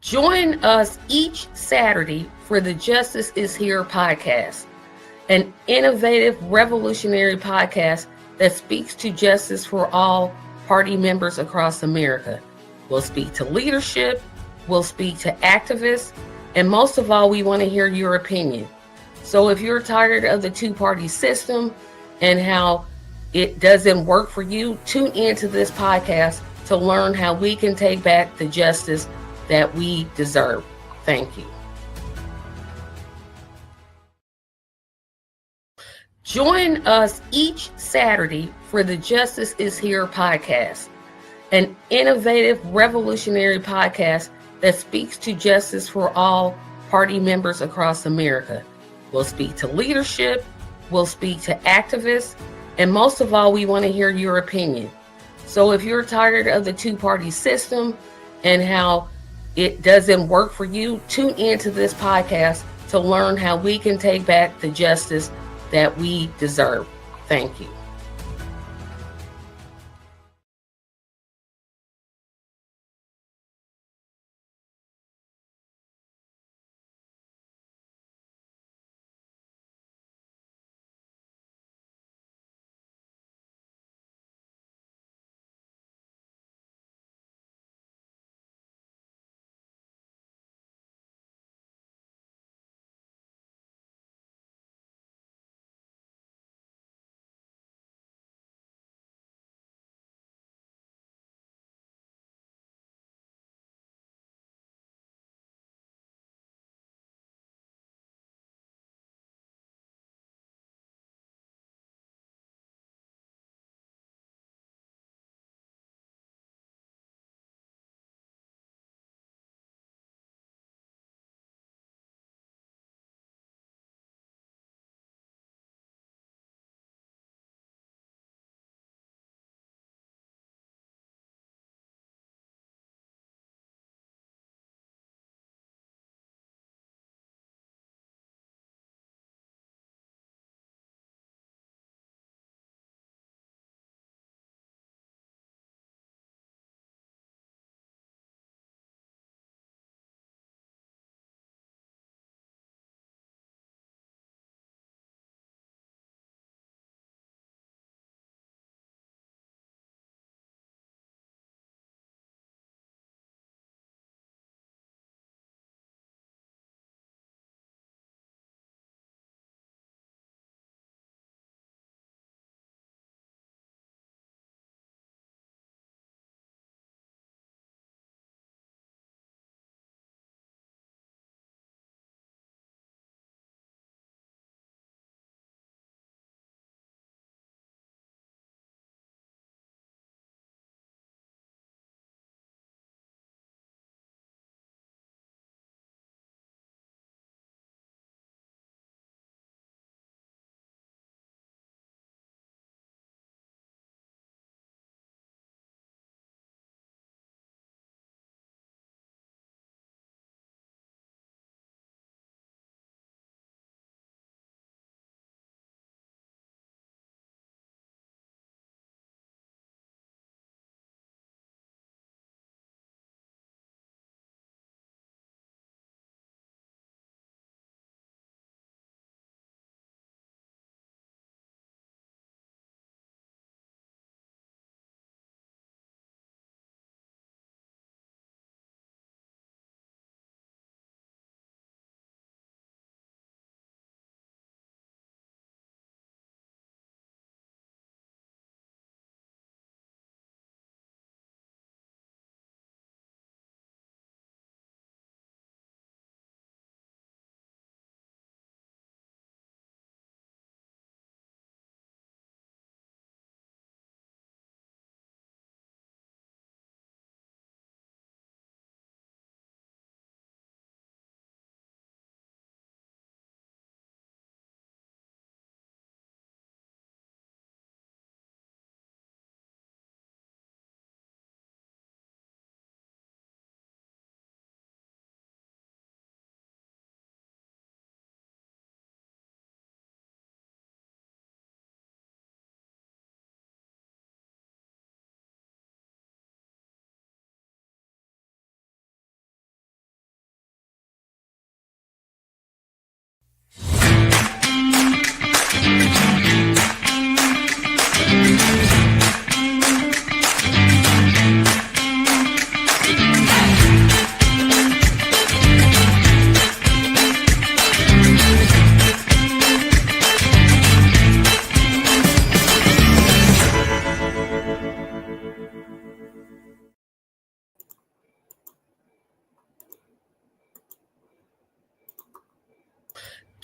Join us each Saturday for the Justice is Here podcast, an innovative, revolutionary podcast that speaks to justice for all party members across America. We'll speak to leadership, we'll speak to activists, and most of all, we want to hear your opinion. So if you're tired of the two-party system and how it doesn't work for you, tune into this podcast to learn how we can take back the justice that we deserve. Thank you. Join us each Saturday for the Justice is Here podcast, an innovative, revolutionary podcast that speaks to justice for all party members across America. We'll speak to leadership, we'll speak to activists, and most of all, we want to hear your opinion. So if you're tired of the two-party system and how it doesn't work for you, tune into this podcast to learn how we can take back the justice that we deserve. Thank you.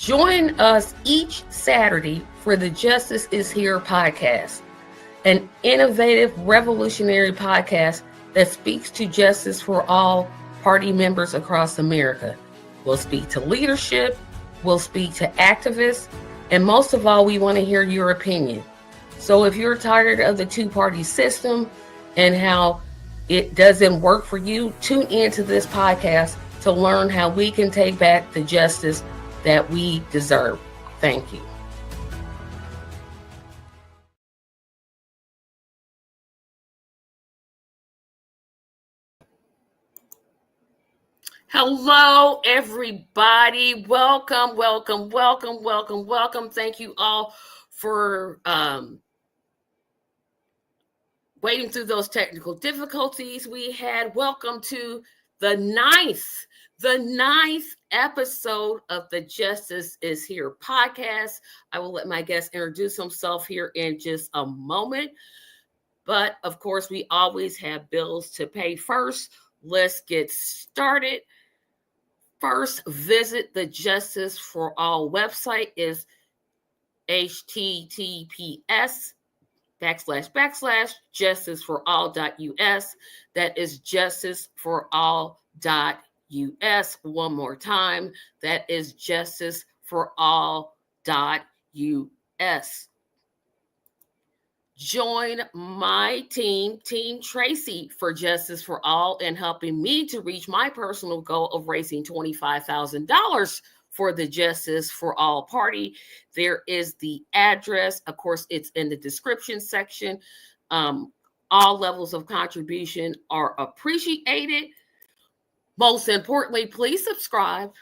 Join us each Saturday for the Justice is Here podcast, an innovative, revolutionary podcast that speaks to justice for all party members across America. We'll speak to leadership, we'll speak to activists, and most of all, we want to hear your opinion. So if you're tired of the two-party system and how it doesn't work for you, tune into this podcast to learn how we can take back the justice that we deserve. Thank you. Hello, everybody. Welcome. Thank you all for waiting through those technical difficulties we had. Welcome to the ninth episode of the Justice is Here podcast. I will let my guest introduce himself here in just a moment. But of course, we always have bills to pay first. Let's get started. First, visit the Justice for All website is https://justiceforall.us. That is justiceforall.us. One more time, that is justiceforall.us. Join my team, Team Tracy, for Justice for All, and helping me to reach my personal goal of raising $25,000 for the Justice for All party. There is the address. Of course, it's in the description section. All levels of contribution are appreciated. Most importantly, please subscribe.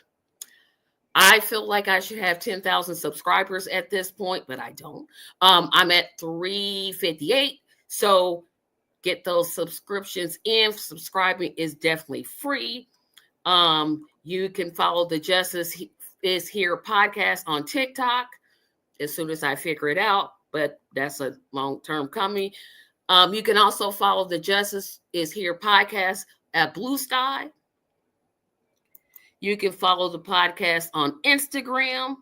I feel like I should have 10,000 subscribers at this point, but I don't. I'm at 358. So get those subscriptions in. Subscribing is definitely free. You can follow the Justice is Here podcast on TikTok as soon as I figure it out, but that's a long-term coming. You can also follow the Justice is Here podcast at Blue Sky. You can follow the podcast on Instagram.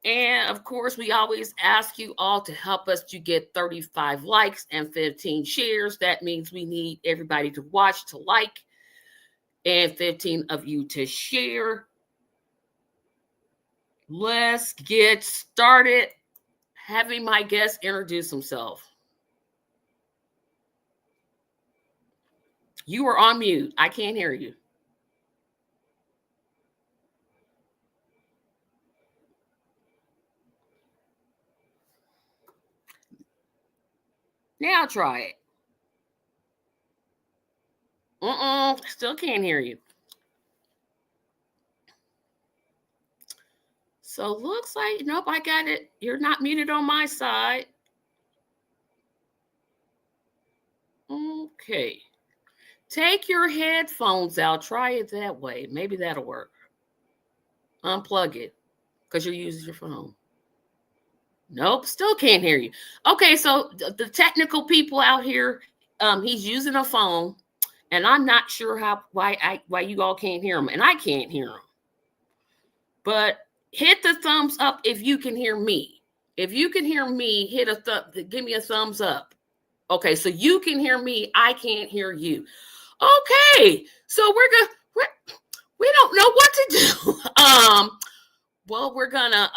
And of course, we always ask you all to help us to get 35 likes and 15 shares. That means we need everybody to watch, to like, and 15 of you to share. Let's get started. Having my guest introduce himself. You are on mute. I can't hear you. Now try it. Still can't hear you. So looks like, nope, I got it. You're not muted on my side. Okay. Take your headphones out. Try it that way. Maybe that'll work. Unplug it because you're using your phone. Nope, still can't hear you. Okay, so the technical people out here, he's using a phone, and I'm not sure why you all can't hear him, and I can't hear him. But hit the thumbs up if you can hear me. If you can hear me, give me a thumbs up. Okay, so you can hear me, I can't hear you. Okay, so we don't know what to do. Well, we're going to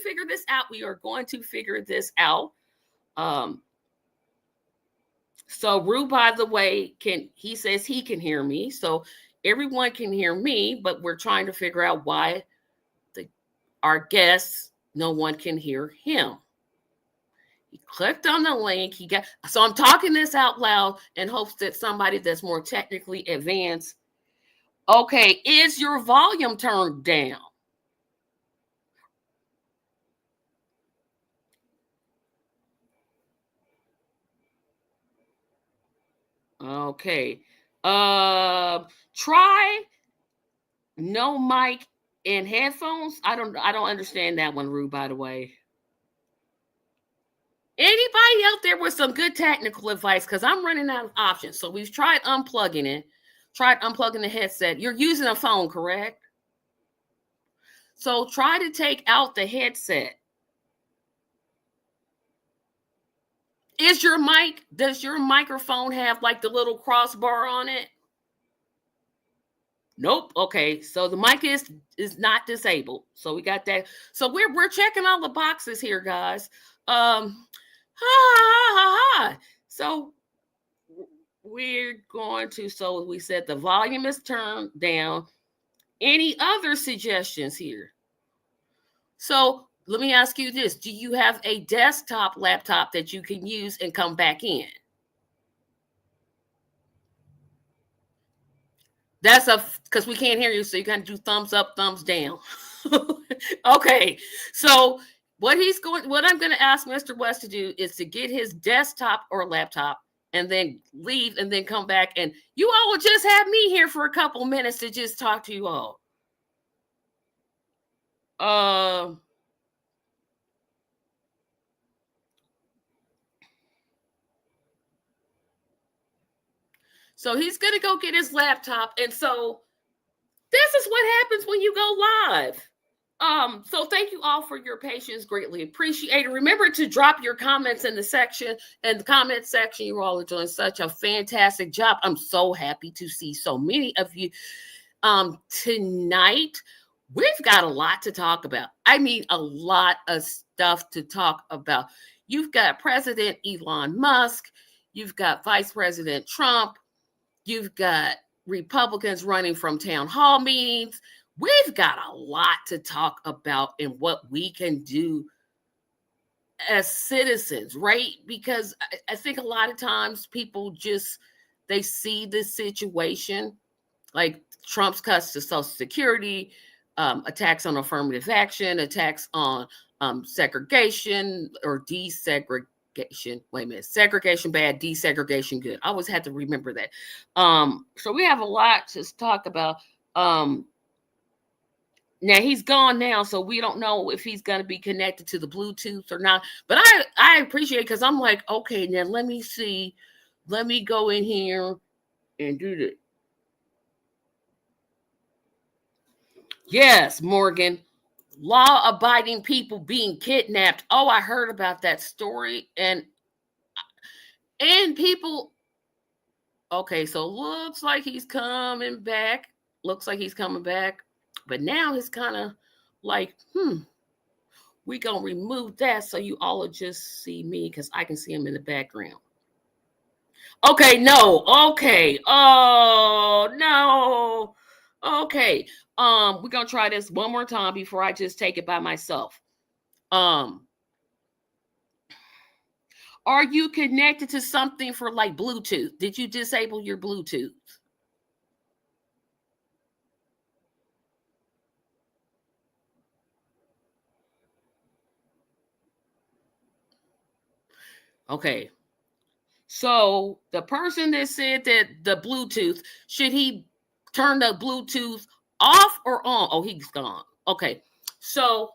figure this out. We are going to figure this out. So Rue, by the way, he says he can hear me. So everyone can hear me, but we're trying to figure out why our guests, no one can hear him. He clicked on the link. So I'm talking this out loud in hopes that somebody that's more technically advanced. Okay, is your volume turned down? Okay. Try no mic and headphones. I don't understand that one, Rue, by the way. Anybody out there with some good technical advice? Because I'm running out of options. So we've tried unplugging it. Tried unplugging the headset. You're using a phone, correct? So try to take out the headset. Does your microphone have like the little crossbar on it? Nope. Okay, so the mic is not disabled. So we got that. So we're checking all the boxes here, guys. So we're going to. So we said the volume is turned down. Any other suggestions here? So let me ask you this: do you have a desktop laptop that you can use and come back in? That's because we can't hear you, so you got to do thumbs up, thumbs down. Okay, so what I'm going to ask Mr. West to do is to get his desktop or laptop and then leave and then come back, and you all will just have me here for a couple minutes to just talk to you all. So he's going to go get his laptop, and so this is what happens when you go live. So thank you all for your patience. Greatly appreciated. Remember to drop your comments in the comment section. You all are doing such a fantastic job. I'm so happy to see so many of you. Tonight, we've got a lot to talk about. I mean, a lot of stuff to talk about. You've got President Elon Musk. You've got Vice President Trump. You've got Republicans running from town hall meetings. We've got a lot to talk about and what we can do as citizens, right? Because I think a lot of times people they see this situation, like Trump's cuts to Social Security, attacks on affirmative action, attacks on segregation or desegregation. Wait a minute, segregation bad, desegregation good. I always had to remember that. So we have a lot to talk about. Now he's gone now, so we don't know if he's going to be connected to the Bluetooth or not. But I appreciate it because I'm like, okay, now let me see. Let me go in here and do this. Yes, Morgan. Law-abiding people being kidnapped. Oh, I heard about that story. And people. Okay, so looks like he's coming back. But now it's kind of like, we gonna remove that so you all will just see me because I can see him in the background. Okay, no. Okay. Oh, no. Okay. We're gonna try this one more time before I just take it by myself. Are you connected to something for like Bluetooth? Did you disable your Bluetooth? Okay. So the person that said that the Bluetooth, should he turn the Bluetooth off or on? Oh, he's gone. Okay. So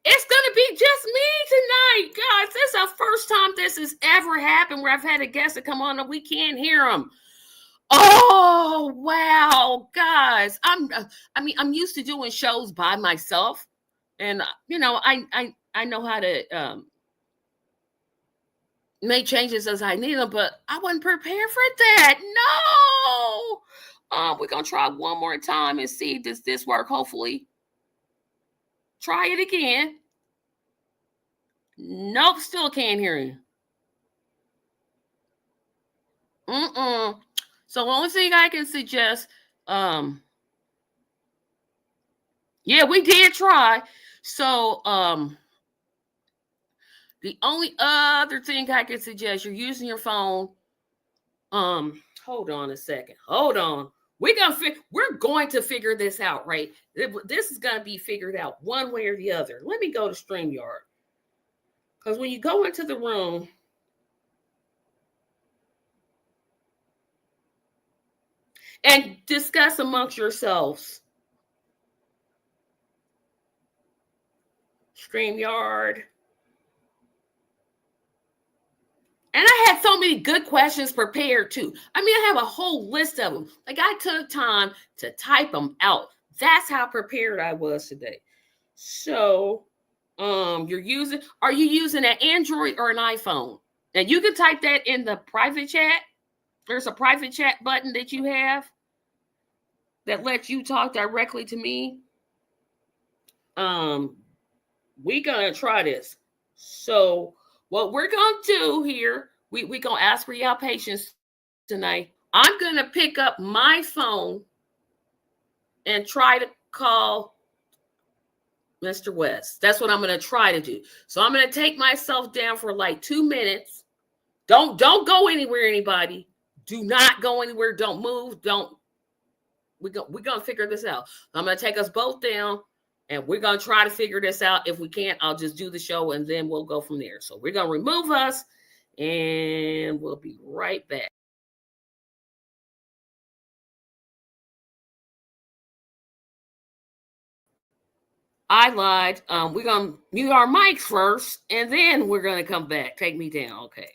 it's going to be just me tonight, guys. This is the first time this has ever happened where I've had a guest to come on and we can't hear him. Oh, wow, guys. I'm used to doing shows by myself. And, I know how to make changes as I need them, but I wasn't prepared for that. No. We're going to try one more time and see, does this work? Hopefully. Try it again. Nope, still can't hear you. So the only thing I can suggest, yeah, we did try. So, the only other thing I can suggest, you're using your phone. Hold on a second. Hold on. We're going to figure this out, right? This is going to be figured out one way or the other. Let me go to StreamYard. Because when you go into the room, and discuss amongst yourselves. StreamYard. And I had so many good questions prepared too. I mean, I have a whole list of them. Like I took time to type them out. That's how prepared I was today. So, are you using an Android or an iPhone? And you can type that in the private chat. There's a private chat button that you have that lets you talk directly to me. Um, we gonna try this. So what we're gonna do here, we gonna ask for y'all patience tonight. I'm gonna pick up my phone and try to call Mr. West. That's what I'm gonna try to do. So I'm gonna take myself down for like 2 minutes. Don't go anywhere, anybody. Do not go anywhere. Don't move. Don't. We're gonna figure this out. I'm gonna take us both down, and we're gonna try to figure this out. If we can't, I'll just do the show, and then we'll go from there. So we're gonna remove us, and we'll be right back. I lied. We're gonna mute our mics first, and then we're gonna come back. Take me down, okay?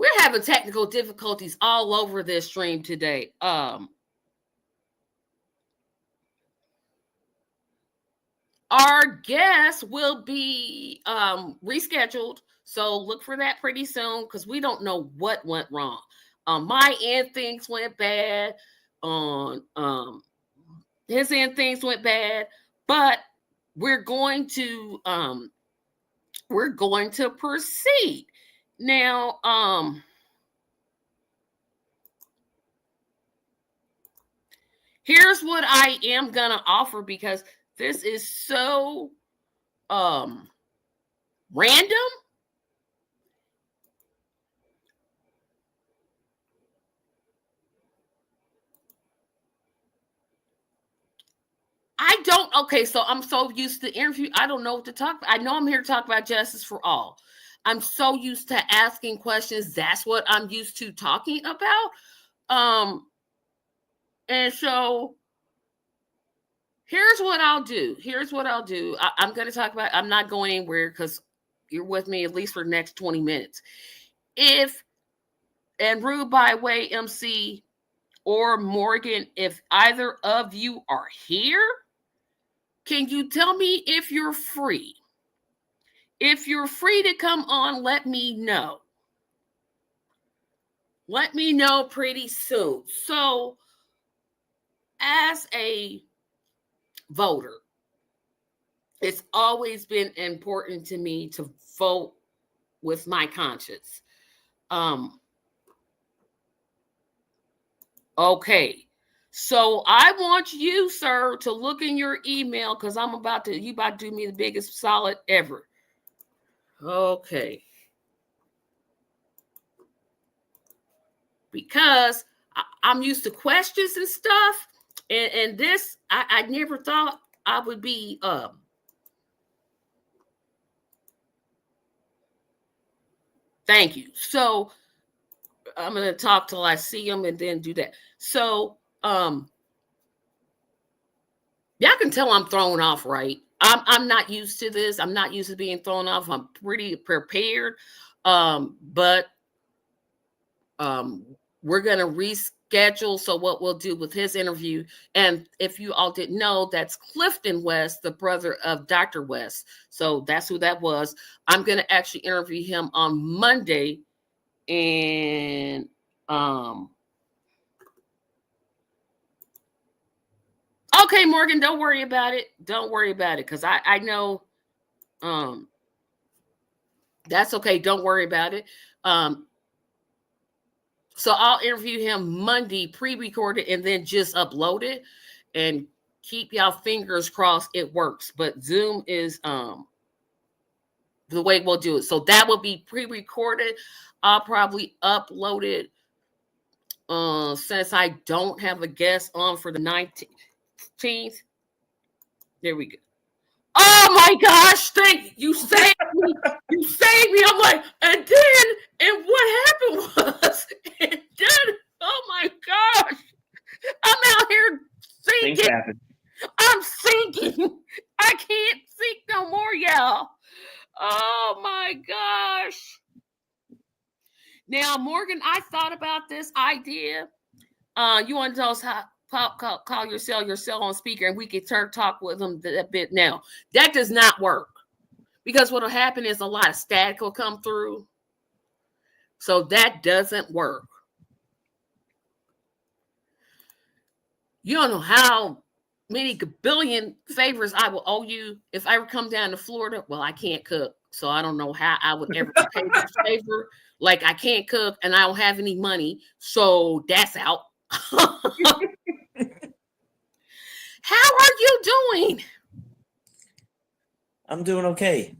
We're having technical difficulties all over this stream today. Our guest will be rescheduled, so look for that pretty soon because we don't know what went wrong. My end things went bad. On his end things went bad, but we're going to proceed now. Here's what I am gonna offer because this is so random. Okay, so I'm so used to interview. I don't know what to talk about. I know I'm here to talk about justice for all. I'm so used to asking questions. That's what I'm used to talking about. And so here's what I'll do. I'm going to talk about, I'm not going anywhere because you're with me at least for the next 20 minutes. And Rude by Way MC or Morgan, if either of you are here, can you tell me if you're free? If you're free to come on, let me know. Let me know pretty soon. So, as a voter, it's always been important to me to vote with my conscience. Okay. So I want you, sir, to look in your email because you about to do me the biggest solid ever. Okay. Because I'm used to questions and stuff. And this, I never thought I would be thank you. So I'm gonna talk till I see him and then do that. So y'all can tell I'm thrown off, right? I'm not used to this. I'm not used to being thrown off. I'm pretty prepared. But we're gonna reschedule. So what we'll do with his interview, and if you all didn't know, that's Clifton West, the brother of Dr. West. So that's who that was. I'm gonna actually interview him on Monday. And okay, Morgan, don't worry about it. Don't worry about it, because I know that's okay. Don't worry about it. So I'll interview him Monday, pre-recorded, and then just upload it. And keep y'all fingers crossed it works. But Zoom is the way we'll do it. So that will be pre-recorded. I'll probably upload it since I don't have a guest on for the 19th. There we go. Oh my gosh, thank you. You saved me. You saved me. I'm like, and what happened was, and then, oh my gosh, I'm out here sinking. I'm sinking. I can't sink no more, y'all. Oh my gosh. Now, Morgan, I thought about this idea. You want to tell us how? Call your cell on speaker, and we can talk with them a bit. Now that does not work because what will happen is a lot of static will come through, so that doesn't work. You don't know how many billion favors I will owe you if I ever come down to Florida. Well, I can't cook, so I don't know how I would ever pay this favor. Like, I can't cook and I don't have any money, so that's out. How are you doing? I'm doing okay.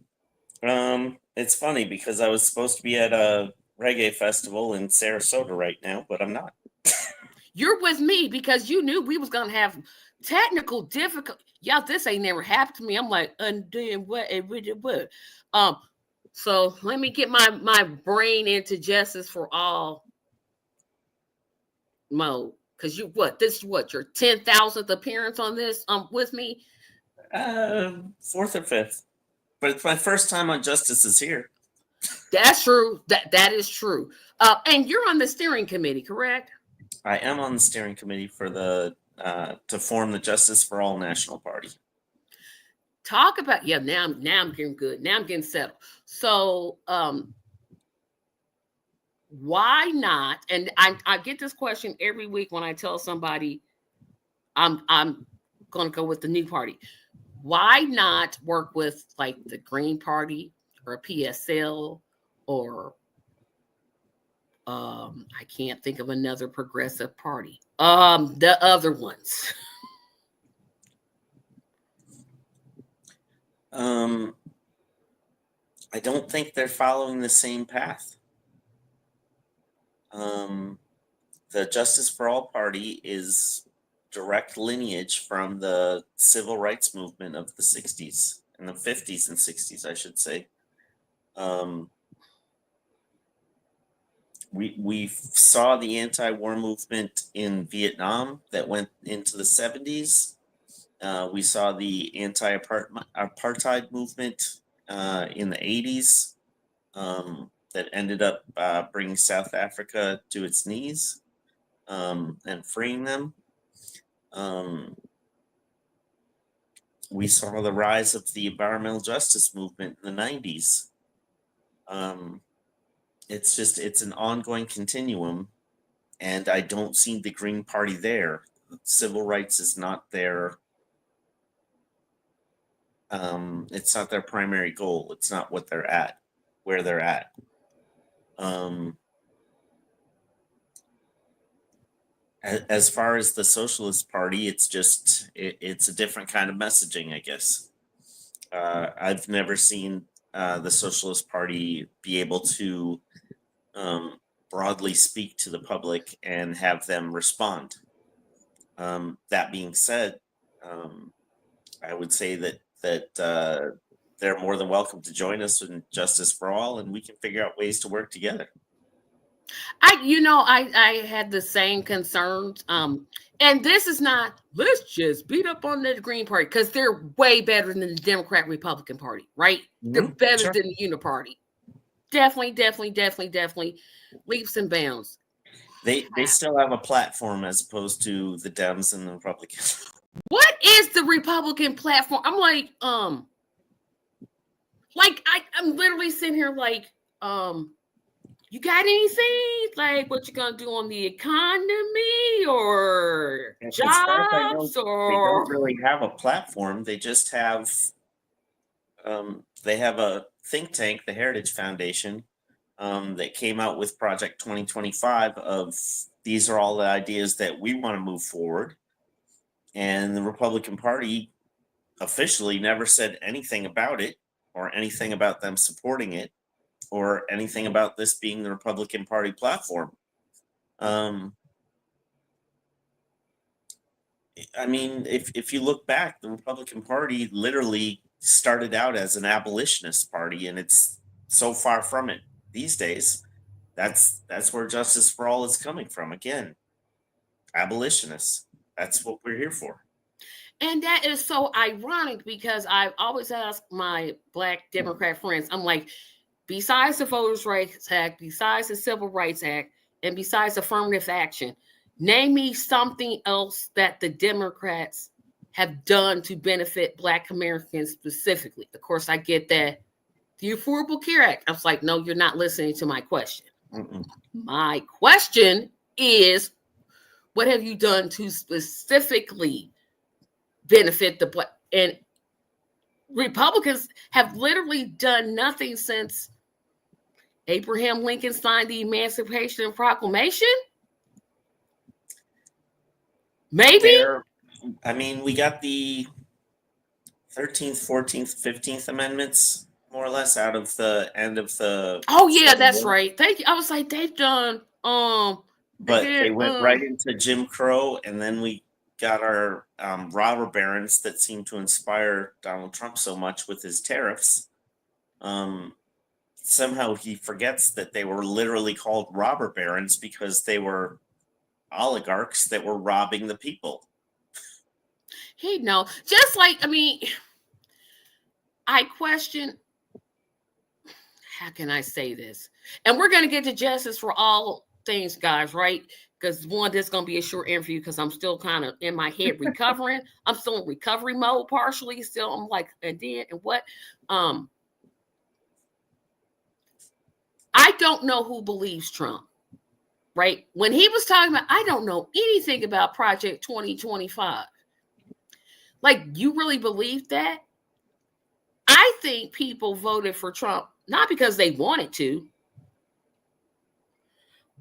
It's funny because I was supposed to be at a reggae festival in Sarasota right now, but I'm not. You're with me because you knew we was gonna have technical difficulty. Yeah, this ain't never happened to me. I'm like, and then what? So let me get my brain into justice for all mode. Because this is what, your 10,000th appearance on this with me? Fourth or fifth. But it's my first time on Justice Is Here. That's true. That is true. And you're on the steering committee, correct? I am on the steering committee for the to form the Justice for All National Party. Talk about now I'm getting good. Now I'm getting settled. So why not? And I get this question every week when I tell somebody I'm gonna go with the new party. Why not work with like the Green Party or PSL or I can't think of another progressive party. The other ones. I don't think they're following the same path. The Justice for All Party is direct lineage from the civil rights movement of the 60s and the 50s and 60s, I should say. We saw the anti-war movement in Vietnam that went into the 70s. We saw the anti-apartheid movement in the 80s that ended up bringing South Africa to its knees and freeing them. We saw the rise of the environmental justice movement in the 90s. It's an ongoing continuum, and I don't see the Green Party there. Civil rights is not their it's not their primary goal. It's not what they're at, where they're at. As far as the Socialist Party, it's a different kind of messaging, I guess. I've never seen the Socialist Party be able to broadly speak to the public and have them respond. That being said, I would say that they're more than welcome to join us in Justice for All, and we can figure out ways to work together. I had the same concerns. And this is not, let's just beat up on the Green Party, because they're way better than the Democrat Republican Party, right? Mm-hmm. They're better than the Uniparty. Definitely leaps and bounds. They still have a platform as opposed to the Dems and the Republicans. What is the Republican platform? I'm like, I'm literally sitting here like, you got anything? Like, what you gonna do on the economy or jobs? Or they don't really have a platform. They just have they have a think tank, the Heritage Foundation, that came out with Project 2025 of these are all the ideas that we want to move forward. And the Republican Party officially never said anything about it or anything about them supporting it or anything about this being the Republican Party platform. I mean, if you look back, the Republican Party literally started out as an abolitionist party, and it's so far from it these days. That's where Justice for All is coming from. Again, abolitionists. That's what we're here for. And that is so ironic, because I've always asked my Black Democrat friends, I'm like, besides the Voters' Rights Act, besides the Civil Rights Act, and besides affirmative action, name me something else that the Democrats have done to benefit Black Americans specifically. Of course, I get that. The Affordable Care Act. I was like, no, you're not listening to my question. Mm-mm. My question is, what have you done to specifically benefit the Black? And Republicans have literally done nothing since Abraham Lincoln signed the Emancipation Proclamation. Maybe. I mean, we got the 13th, 14th, 15th amendments, more or less, out of the end of the. Oh yeah, that's right. Thank you. I was like, they've done. But they went right into Jim Crow, and then we got our robber barons that seem to inspire Donald Trump so much with his tariffs. Somehow he forgets that they were literally called robber barons because they were oligarchs that were robbing the people. Just like, I mean, I question how can I say this? And we're going to get to justice for all things, guys, right? Because one, this is going to be a short interview because I'm still kind of in my head recovering. I'm still in recovery mode partially. Still, I'm like, and then, and what? I don't know who believes Trump, right? When he was talking about, I don't know anything about Project 2025. Like, you really believe that? I think people voted for Trump not because they wanted to,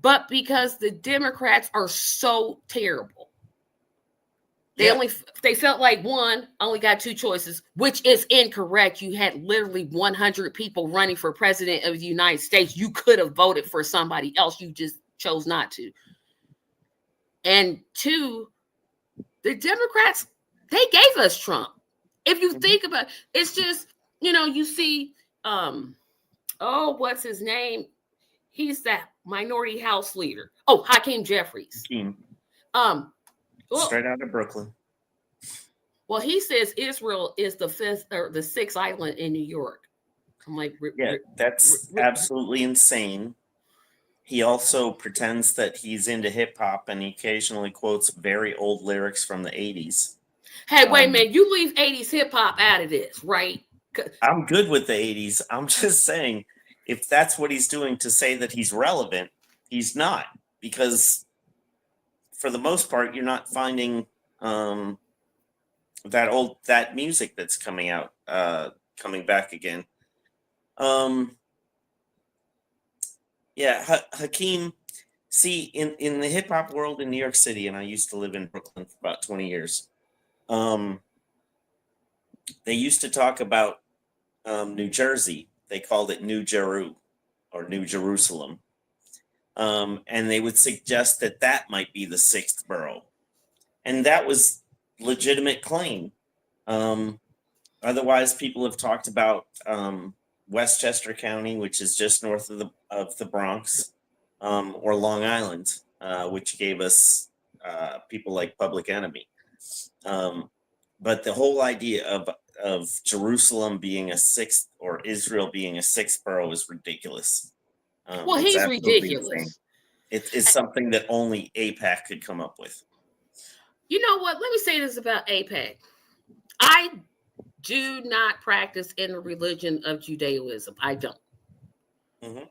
but because the Democrats are so terrible. They felt like one only got two choices, which is incorrect. You had literally 100 people running for president of the United States. You could have voted for somebody else. You just chose not to. And two, the Democrats, they gave us Trump. If you think about it, it's just, you see, what's his name? He's that minority house leader. Oh, Hakeem Jeffries. Straight out of Brooklyn. Well, he says Israel is the fifth or the sixth island in New York. I'm like, that's absolutely insane. He also pretends that he's into hip hop and he occasionally quotes very old lyrics from the 80s. Hey, wait a minute. You leave 80s hip hop out of this, right? I'm good with the 80s. I'm just saying, if that's what he's doing to say that he's relevant, he's not. Because for the most part, you're not finding that music that's coming out, coming back again. Hakeem, see, in the hip hop world in New York City, and I used to live in Brooklyn for about 20 years, they used to talk about New Jersey. They called it New Jeru or New Jerusalem. And they would suggest that might be the sixth borough. And that was legitimate claim. Otherwise, people have talked about Westchester County, which is just north of the Bronx, or Long Island, which gave us people like Public Enemy. But the whole idea of Jerusalem being a sixth or Israel being a sixth borough is ridiculous. Well, he's ridiculous. It's something that only AIPAC could come up with. You know what? Let me say this about AIPAC. I do not practice in the religion of Judaism. I don't. Mm-hmm.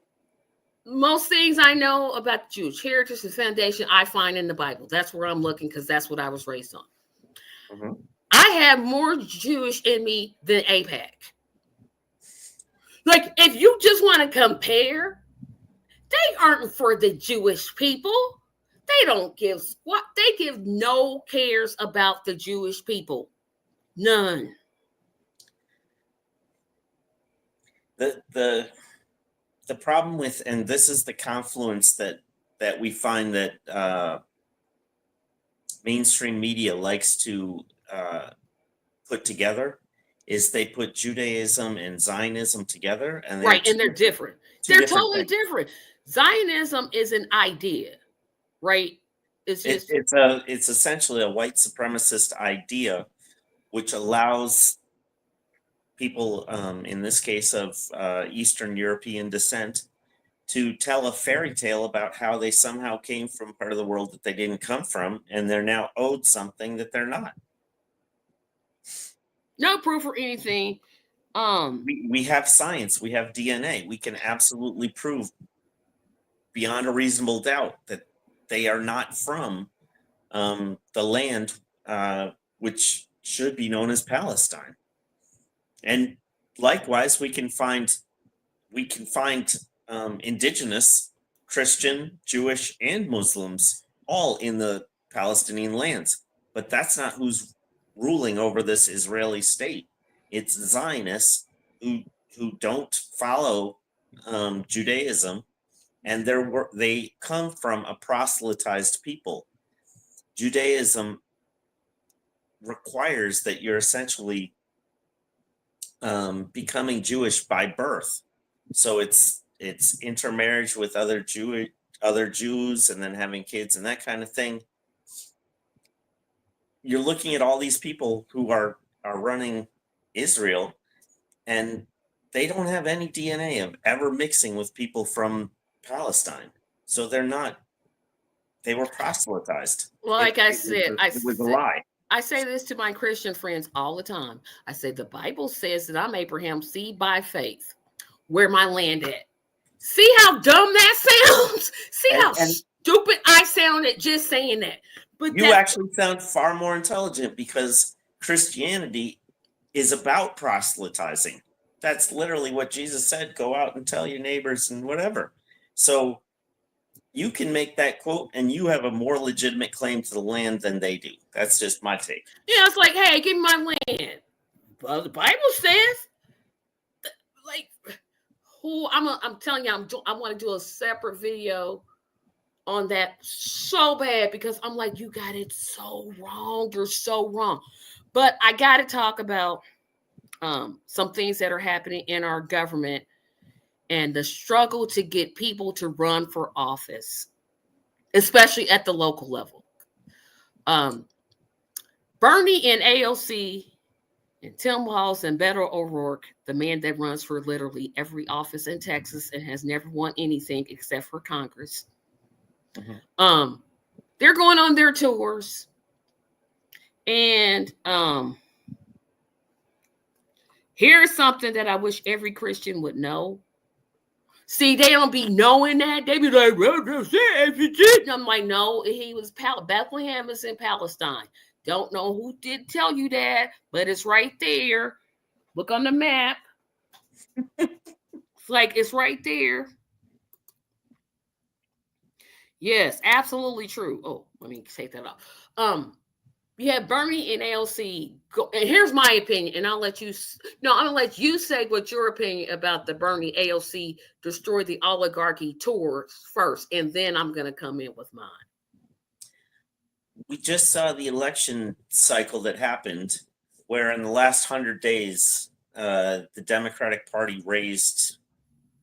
Most things I know about the Jewish Heritage and Foundation, I find in the Bible. That's where I'm looking because that's what I was raised on. Mm-hmm. I have more Jewish in me than AIPAC. Like, if you just want to compare, they aren't for the Jewish people. They don't give what they give no cares about the Jewish people. None. The problem with, and this is the confluence that we find that mainstream media likes to put together, is they put Judaism and Zionism together, and they're different. They're totally different. Zionism is an idea, right? It's essentially a white supremacist idea, which allows people, in this case of Eastern European descent, to tell a fairy tale about how they somehow came from part of the world that they didn't come from, and they're now owed something that they're not. No proof or anything. We have science, we have DNA. We can absolutely prove beyond a reasonable doubt that they are not from the land which should be known as Palestine. And likewise, we can find indigenous Christian, Jewish, and Muslims all in the Palestinian lands. But that's not who's ruling over this Israeli state. It's Zionists who don't follow Judaism, and they come from a proselytized people. Judaism requires that you're essentially becoming Jewish by birth. So it's intermarriage with other Jews and then having kids and that kind of thing. You're looking at all these people who are running Israel, and they don't have any DNA of ever mixing with people from Palestine. So they were proselytized. Well, like I said, It was a lie. I say this to my Christian friends all the time. I say the Bible says that I'm Abraham's seed by faith. Where my land at? See how dumb that sounds? See how stupid I sounded just saying that. But you actually sound far more intelligent, because Christianity is about proselytizing. That's literally what Jesus said. Go out and tell your neighbors and whatever. So you can make that quote and you have a more legitimate claim to the land than they do. That's just my take. Yeah, it's like, hey, give me my land. Well, the Bible says, like, who I'm telling you, I want to do a separate video on that so bad, because I'm like, you got it so wrong. You're so wrong. But I got to talk about some things that are happening in our government and the struggle to get people to run for office, especially at the local level. Bernie and AOC and Tim Walz and Beto O'Rourke, the man that runs for literally every office in Texas and has never won anything except for Congress. Mm-hmm. They're going on their tours. And here's something that I wish every Christian would know. See, they don't be knowing that. They be like, well, I'm like, no, he was Bethlehem is in Palestine. Don't know who did tell you that, but it's right there. Look on the map. It's like, it's right there. Yes, absolutely true. Oh, let me take that off. You have Bernie and AOC go, and here's my opinion, and I'm gonna let you say what your opinion about the Bernie AOC destroy the oligarchy tour first, and then I'm gonna come in with mine. We just saw the election cycle that happened, where in the last 100 days, the Democratic Party raised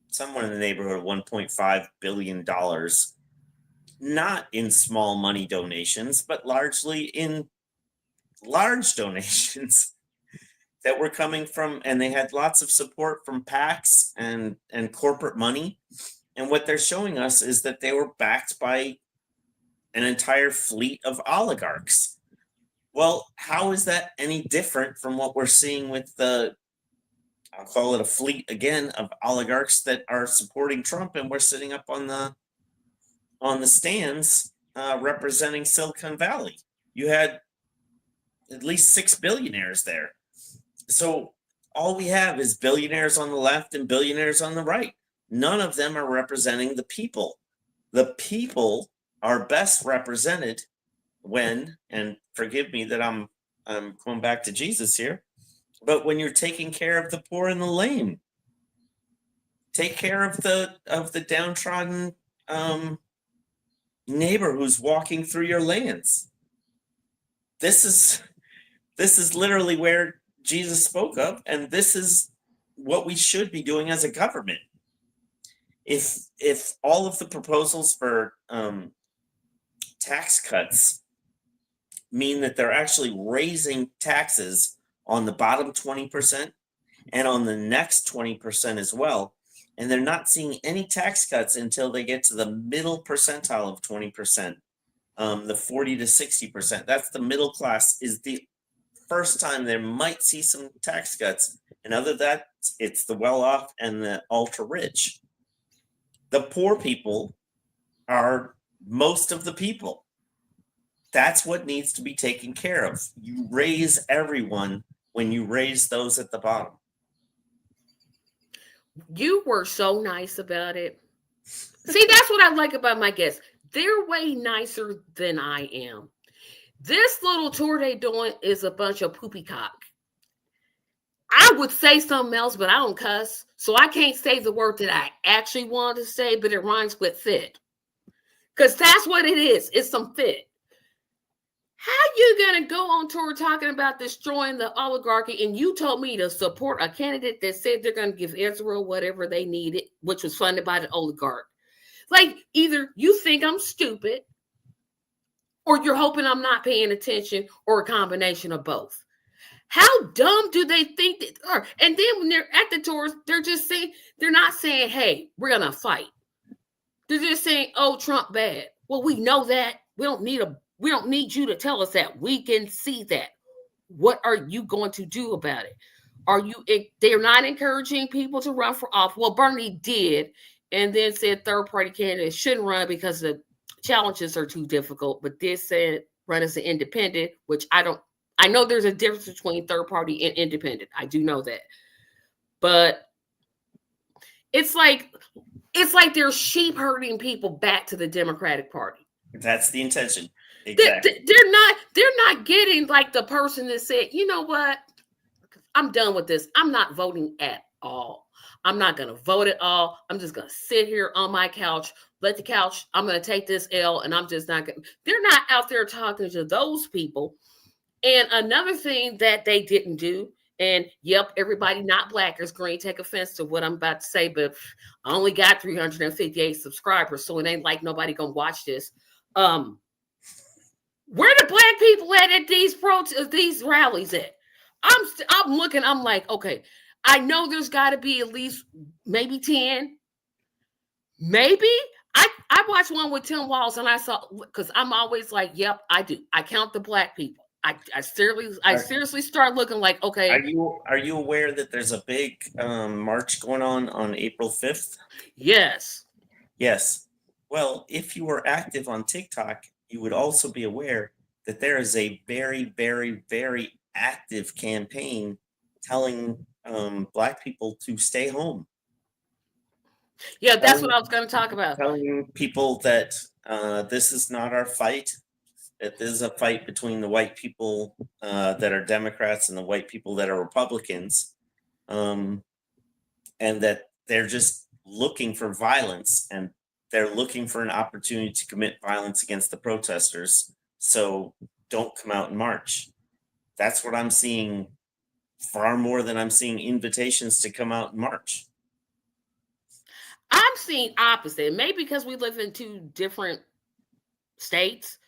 somewhere in the neighborhood of $1.5 billion, not in small money donations, but largely in large donations that were coming from, and they had lots of support from PACs and corporate money. And what they're showing us is that they were backed by an entire fleet of oligarchs. Well, how is that any different from what we're seeing with I'll call it a fleet again, of oligarchs that are supporting Trump, and we're sitting up on the stands representing Silicon Valley? You had at least 6 billionaires there. So all we have is billionaires on the left and billionaires on the right. None of them are representing the people. The people are best represented when, and forgive me that I'm going back to Jesus here, but when you're taking care of the poor and the lame, take care of the downtrodden neighbor who's walking through your lands. This is literally where Jesus spoke of, and this is what we should be doing as a government. If all of the proposals for tax cuts mean that they're actually raising taxes on the bottom 20% and on the next 20% as well, and they're not seeing any tax cuts until they get to the middle percentile of 20%, the 40 to 60%. That's the middle class, is the first time they might see some tax cuts. And other than that, it's the well-off and the ultra-rich. The poor people are most of the people. That's what needs to be taken care of. You raise everyone when you raise those at the bottom. You were so nice about it. See, that's what I like about my guests. They're way nicer than I am. This little tour they doing is a bunch of poopycock. I would say something else, but I don't cuss. So I can't say the word that I actually wanted to say, but it rhymes with fit. Because that's what it is. It's some fit. How you going to go on tour talking about destroying the oligarchy, and you told me to support a candidate that said they're going to give Israel whatever they needed, which was funded by the oligarch? Like, either you think I'm stupid, or you're hoping I'm not paying attention, or a combination of both. How dumb do they think they are? And then when they're at the doors, they're just saying, they're not saying, hey, we're going to fight. They're just saying, oh, Trump bad. Well, we know that. We don't need you to tell us that. We can see that. What are you going to do about it? They're not encouraging people to run for office. Well, Bernie did, and then said third-party candidates shouldn't run because the challenges are too difficult, but this said run as an independent, which I know there's a difference between third party and independent. I do know that. But it's like they're sheep herding people back to the Democratic Party. That's the intention. Exactly. They're not getting like the person that said, you know what? I'm done with this. I'm not voting at all. I'm not going to vote at all. I'm just going to sit here on my couch, I'm going to take this L, and I'm just not going to. They're not out there talking to those people. And another thing that they didn't do, and yep, everybody not black is going to take offense to what I'm about to say, but I only got 358 subscribers, so it ain't like nobody going to watch this. Where the black people at these rallies at? I'm looking, I'm like, okay, I know there's got to be at least maybe 10. Maybe. I watched one with Tim Walz, and I saw, because I'm always like, yep, I do. I count the black people. I seriously start looking like, okay. Are you aware that there's a big march going on April 5th? Yes. Yes. Well, if you were active on TikTok, you would also be aware that there is a very, very, very active campaign telling black people to stay home. Yeah, that's what I was going to talk about. Telling people that this is not our fight. That this is a fight between the white people that are Democrats and the white people that are Republicans, and that they're just looking for violence, and they're looking for an opportunity to commit violence against the protesters. So don't come out and march. That's what I'm seeing, far more than I'm seeing invitations to come out and march. I'm seeing opposite. Maybe because we live in two different states.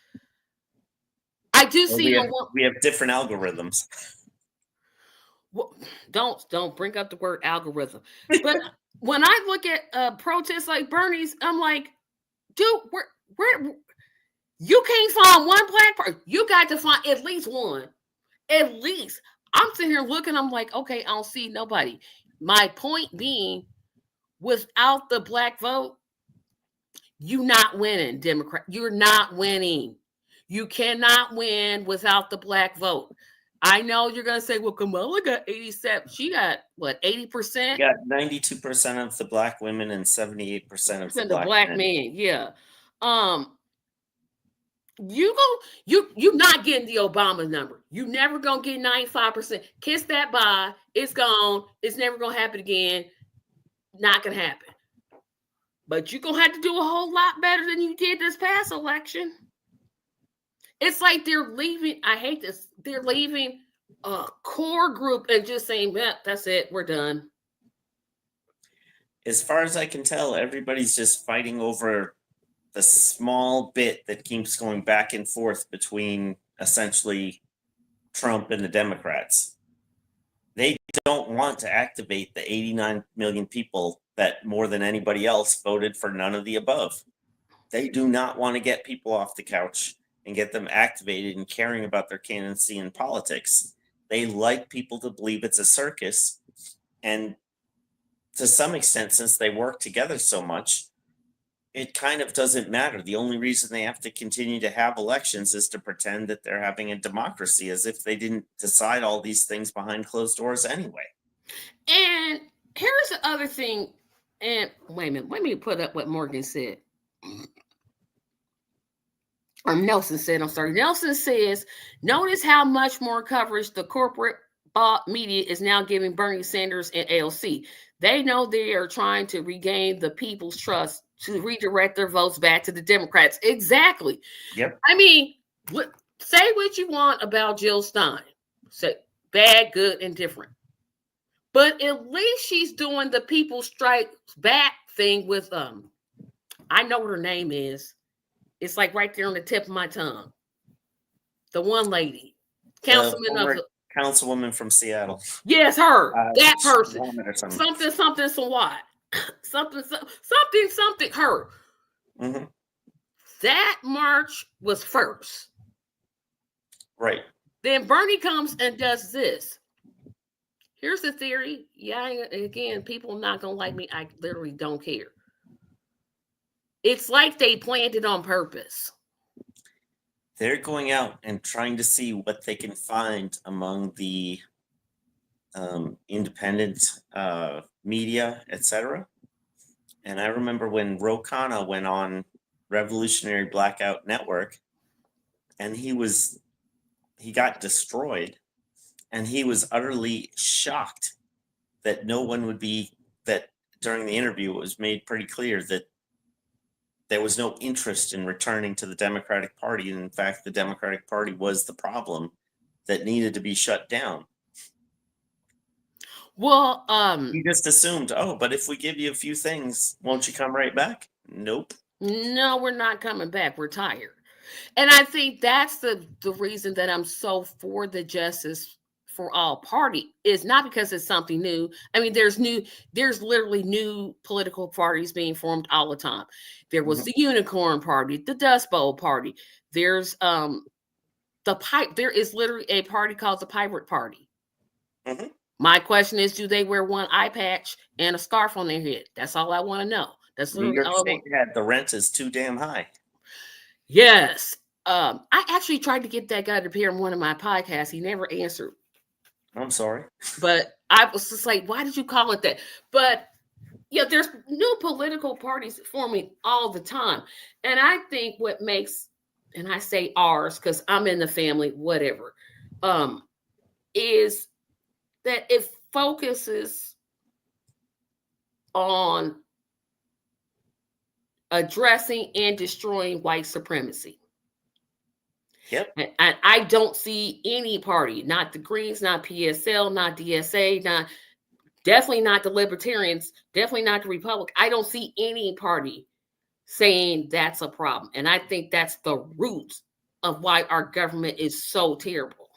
I do see we have different algorithms. Well, don't bring up the word algorithm. But when I look at protests like Bernie's, I'm like, dude, where you can't find one black person. You got to find at least one. At least. I'm sitting here looking, I'm like, okay, I don't see nobody. My point being, without the black vote, you're not winning, Democrat. You're not winning. You cannot win without the black vote. I know you're going to say, well, Kamala got 87. She got, what, 80%? She got 92% of the black women and 78% of the black men. Yeah. You're not getting the Obama number. You never going to get 95%. Kiss that bye. It's gone. It's never going to happen again. Not going to happen. But you're going to have to do a whole lot better than you did this past election. It's like they're leaving. I hate this. They're leaving a core group and just saying, yeah, that's it. We're done. As far as I can tell, everybody's just fighting over the small bit that keeps going back and forth between essentially Trump and the Democrats. They don't want to activate the 89 million people that more than anybody else voted for none of the above. They do not want to get people off the couch and get them activated and caring about their candidacy in politics. They like people to believe it's a circus. And to some extent, since they work together so much, it kind of doesn't matter. The only reason they have to continue to have elections is to pretend that they're having a democracy, as if they didn't decide all these things behind closed doors anyway. And here's the other thing. And wait a minute, let me put up what Morgan said. Or Nelson said, I'm sorry. Nelson says, notice how much more coverage the corporate media is now giving Bernie Sanders and AOC. They know they are trying to regain the people's trust to redirect their votes back to the Democrats. Exactly. Yep. I mean, say what you want about Jill Stein. Say bad, good, and different. But at least she's doing the People Strike Back thing with I know what her name is. It's like right there on the tip of my tongue. The one lady, councilman councilwoman from Seattle. Yes, her. That person. Or something. Something, what? something, her. Mm-hmm. That march was first. Right. Then Bernie comes and does this. Here's the theory. Yeah, again, people not going to like me. I literally don't care. It's like they planned it on purpose. They're going out and trying to see what they can find among the independent media, etc. And I remember when Ro Khanna went on Revolutionary Blackout Network, and he got destroyed, and he was utterly shocked that no one would be, that during the interview it was made pretty clear that there was no interest in returning to the Democratic Party. And in fact, the Democratic Party was the problem that needed to be shut down. Well, he just assumed, oh, but if we give you a few things, won't you come right back? Nope. No, we're not coming back. We're tired. And I think that's the reason that I'm so for the Justice for All party, is not because it's something new. I mean, there's literally new political parties being formed all the time. There was the Unicorn Party, the Dust Bowl Party. There's there is literally a party called the Pirate Party. Mm-hmm. My question is, do they wear one eye patch and a scarf on their head? That's all I want to know. That's literally New York State had the rent is too damn high. Yes. I actually tried to get that guy to appear in one of my podcasts. He never answered. I'm sorry. But I was just like, why did you call it that? But yeah, there's new political parties forming all the time. And I think what makes, and I say ours because I'm in the family, whatever, is that it focuses on addressing and destroying white supremacy. Yep. And I don't see any party, not the Greens, not PSL, not DSA, definitely not the Libertarians, definitely not the Republic. I don't see any party saying that's a problem. And I think that's the root of why our government is so terrible.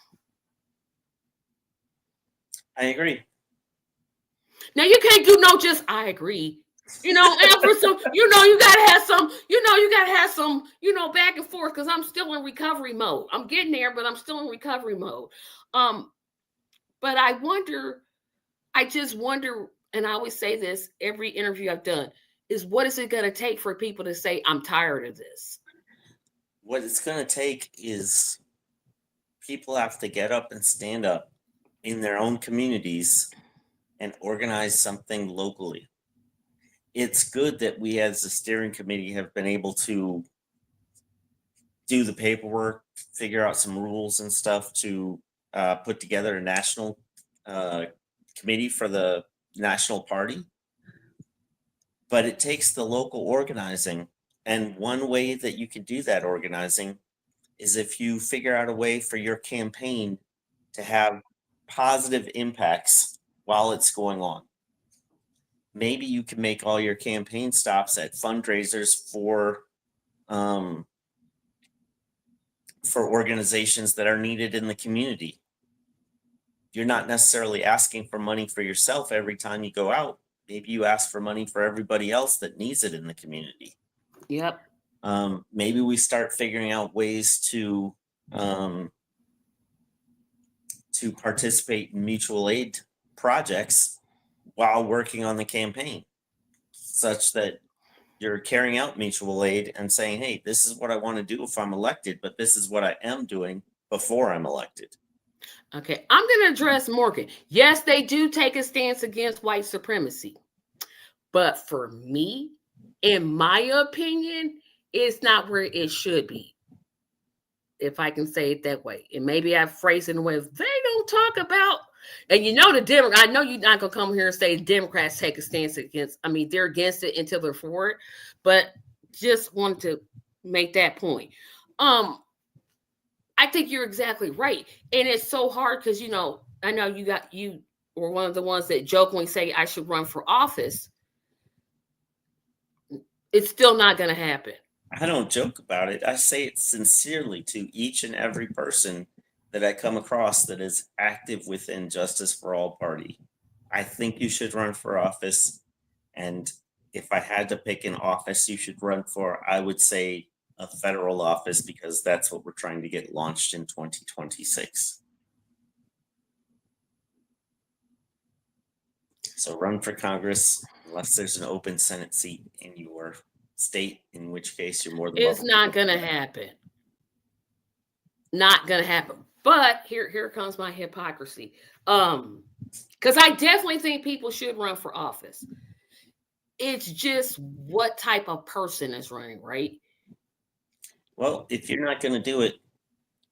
I agree. Now you can't do no just I agree. And for some, you gotta have some, back and forth, because I'm still in recovery mode. I'm getting there, but I'm still in recovery mode. But I just wonder, and I always say this every interview I've done, is what is it gonna take for people to say, I'm tired of this? What it's gonna take is people have to get up and stand up in their own communities and organize something locally. It's good that we as a steering committee have been able to do the paperwork, figure out some rules and stuff to put together a national committee for the national party. But it takes the local organizing. And one way that you can do that organizing is if you figure out a way for your campaign to have positive impacts while it's going on. Maybe you can make all your campaign stops at fundraisers for organizations that are needed in the community. You're not necessarily asking for money for yourself every time you go out. Maybe you ask for money for everybody else that needs it in the community. Yep. Maybe we start figuring out ways to participate in mutual aid projects while working on the campaign, such that you're carrying out mutual aid and saying, hey, this is what I want to do if I'm elected, but this is what I am doing before I'm elected. Okay, I'm going to address Morgan. Yes, they do take a stance against white supremacy. But for me, in my opinion, it's not where it should be, if I can say it that way. And maybe I phrase it in a way they don't talk about. And I know you're not going to come here and say Democrats take a stance against. I mean, they're against it until they're for it. But just wanted to make that point. I think you're exactly right. And it's so hard because, I know you were one of the ones that jokingly say I should run for office. It's still not going to happen. I don't joke about it. I say it sincerely to each and every person that I come across that is active within Justice for All Party, I think you should run for office. And if I had to pick an office you should run for, I would say a federal office, because that's what we're trying to get launched in 2026. So run for Congress, unless there's an open Senate seat in your state, in which case you're more than It's welcome. not going to happen. Not going to happen. But here comes my hypocrisy. Because I definitely think people should run for office. It's just what type of person is running, right? Well, if you're not going to do it,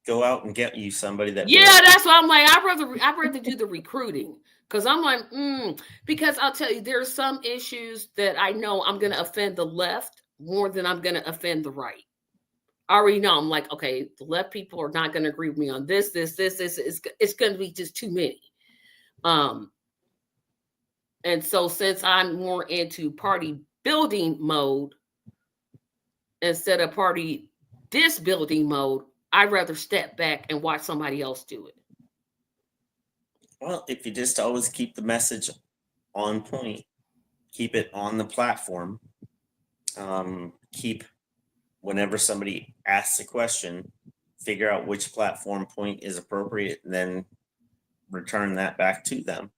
go out and get you somebody that. Yeah, that's why I'm like, I'd rather do the recruiting, because I'm like, because I'll tell you, there's some issues that I know I'm going to offend the left more than I'm going to offend the right. I already know. I'm like, okay, the left people are not going to agree with me on this. It's going to be just too many. And so since I'm more into party building mode instead of party disbuilding mode, I'd rather step back and watch somebody else do it. Well, if you just always keep the message on point, keep it on the platform, keep, whenever somebody asks a question, figure out which platform point is appropriate, and then return that back to them.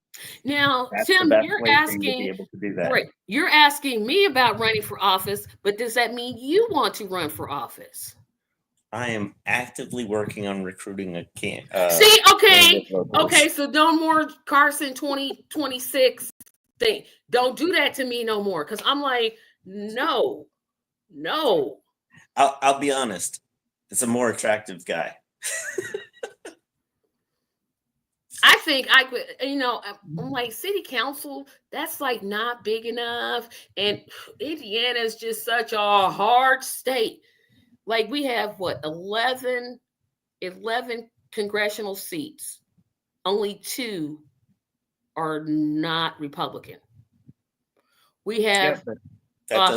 Now, That's Tim, the best you're way for you to asking, be able to do that. right? You're asking me about running for office, but does that mean you want to run for office? I am actively working on recruiting a See, okay, so no more Carson 2026 thing. Don't do that to me no more, because I'm like, no. I'll be honest. It's a more attractive guy. I think I could, I'm like, city council, that's like not big enough. And Indiana is just such a hard state. Like, we have 11 congressional seats. Only 2 are not Republican. We have that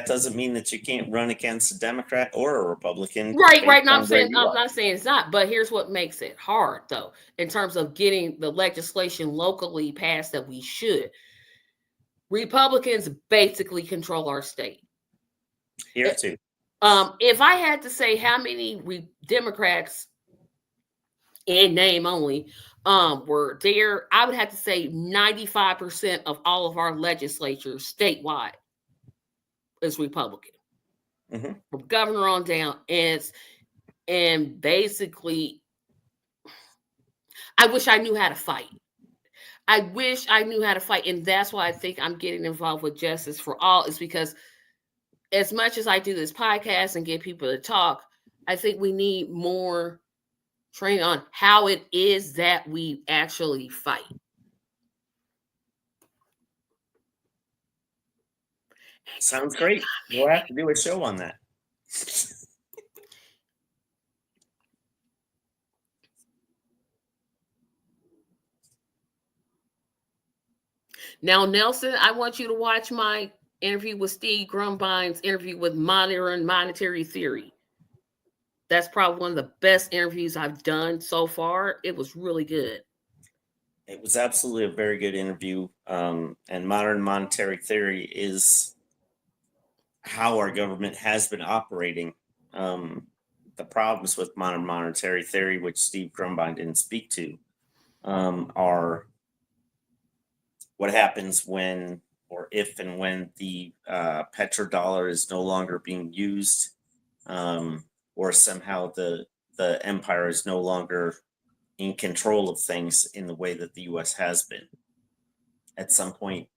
doesn't mean that you can't run against a Democrat or a Republican. Right. No, I'm not saying it's not, but here's what makes it hard, though, in terms of getting the legislation locally passed that we should. Republicans basically control our state. Here too. If I had to say how many Democrats, in name only, were there, I would have to say 95% of all of our legislatures statewide is Republican. Mm-hmm. From governor on down, and basically, I wish I knew how to fight. And that's why I think I'm getting involved with Justice for All, is because as much as I do this podcast and get people to talk, I think we need more training on how it is that we actually fight. Sounds great. We'll have to do a show on that. Now, Nelson, I want you to watch my interview with Steve Grumbine's interview with Modern Monetary Theory. That's probably one of the best interviews I've done so far. It was really good. It was absolutely a very good interview. And Modern Monetary Theory is how our government has been operating. The problems with Modern Monetary Theory, which Steve Grumbine didn't speak to, are what happens when, or if and when, the petrodollar is no longer being used, or somehow the empire is no longer in control of things in the way that the U.S. has been. At some point,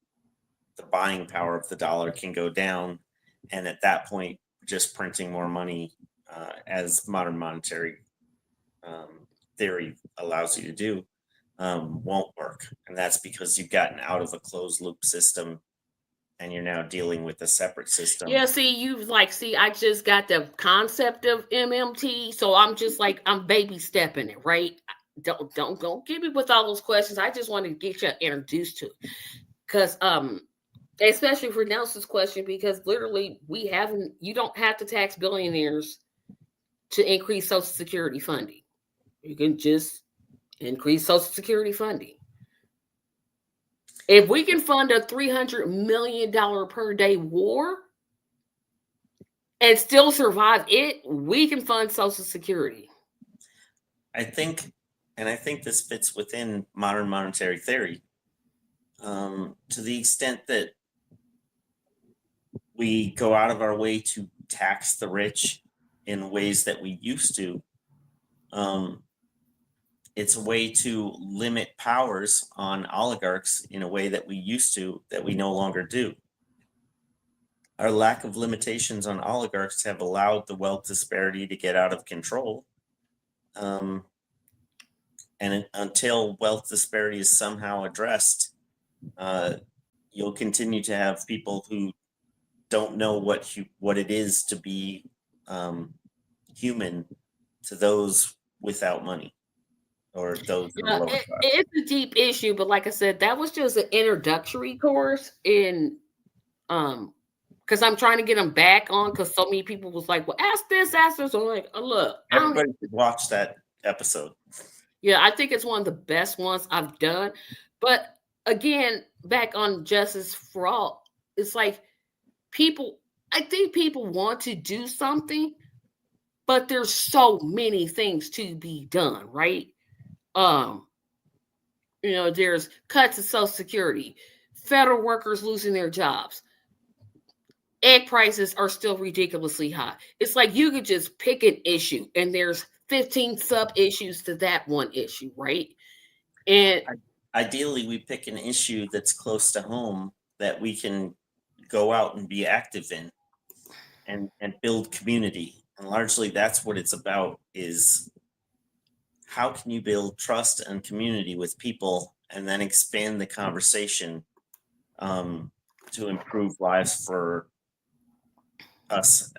the buying power of the dollar can go down, and at that point, just printing more money, as modern monetary theory allows you to do, won't work. And that's because you've gotten out of a closed loop system and you're now dealing with a separate system. Yeah, I just got the concept of MMT, so I'm just like, I'm baby stepping it, right? Don't get me with all those questions. I just wanted to get you introduced to it. Because especially for Nelson's question, because literally you don't have to tax billionaires to increase Social Security funding. You can just increase Social Security funding. If we can fund a $300 million per day war and still survive it, we can fund Social Security. I think this fits within modern monetary theory, to the extent that we go out of our way to tax the rich in ways that we used to. It's a way to limit powers on oligarchs in a way that we used to, that we no longer do. Our lack of limitations on oligarchs have allowed the wealth disparity to get out of control. And until wealth disparity is somehow addressed, you'll continue to have people who don't know what it is to be human to those without money, or those in the lower class. It's a deep issue, but like I said, that was just an introductory course in because I'm trying to get them back on, because so many people was like, well, ask this. So I'm like, oh, look, everybody should watch that episode. Yeah, I think it's one of the best ones I've done. But again, back on Justice for All, it's like I think people want to do something, but there's so many things to be done, right? There's cuts to Social Security, federal workers losing their jobs, egg prices are still ridiculously high. It's like you could just pick an issue and there's 15 sub issues to that one issue, right? And ideally we pick an issue that's close to home that we can go out and be active in and build community. And largely that's what it's about, is how can you build trust and community with people and then expand the conversation to improve lives for us,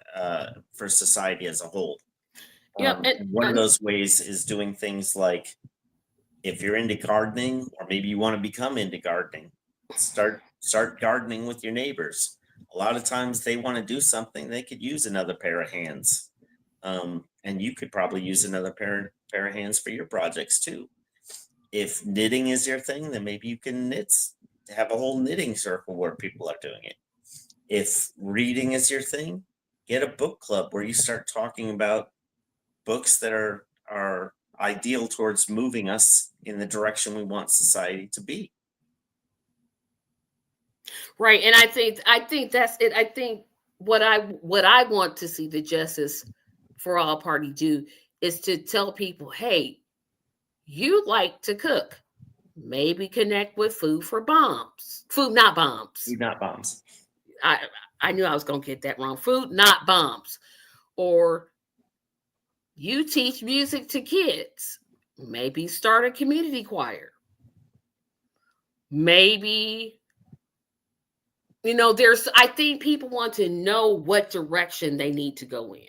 for society as a whole. One of those ways is doing things like, if you're into gardening, or maybe you want to become into gardening, start gardening with your neighbors. A lot of times they want to do something, they could use another pair of hands. And you could probably use another pair of hands for your projects too. If knitting is your thing, then maybe you can have a whole knitting circle where people are doing it. If reading is your thing, get a book club where you start talking about books that are ideal towards moving us in the direction we want society to be. Right. And I think that's it. I think what I want to see the Justice for All party do is to tell people, hey, you like to cook. Maybe connect with Food Not Bombs. Food Not Bombs. I knew I was going to get that wrong. Food Not Bombs. Or you teach music to kids. Maybe start a community choir. Maybe, I think people want to know what direction they need to go in.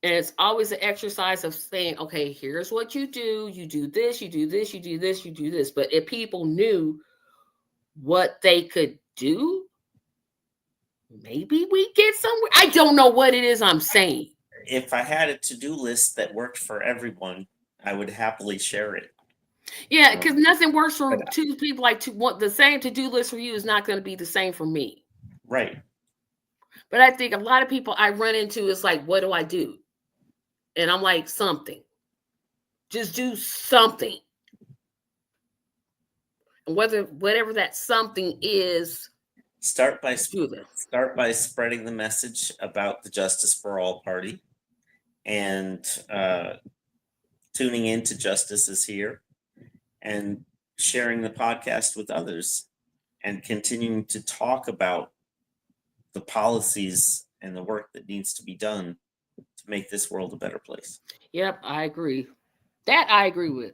And it's always an exercise of saying, okay, here's what you do. You do this, you do this, you do this, you do this. But if people knew what they could do, maybe we get somewhere. I don't know what it is I'm saying. If I had a to-do list that worked for everyone, I would happily share it. Yeah, because nothing works for two people. The same to-do list for you is not going to be the same for me. Right. But I think a lot of people I run into is like, what do I do? And I'm like, something. Just do something. And whatever that something is, start by spreading the message about the Justice for All party, and tuning into Justice is Here, and sharing the podcast with others, and continuing to talk about the policies and the work that needs to be done to make this world a better place. Yep, I agree. That I agree with.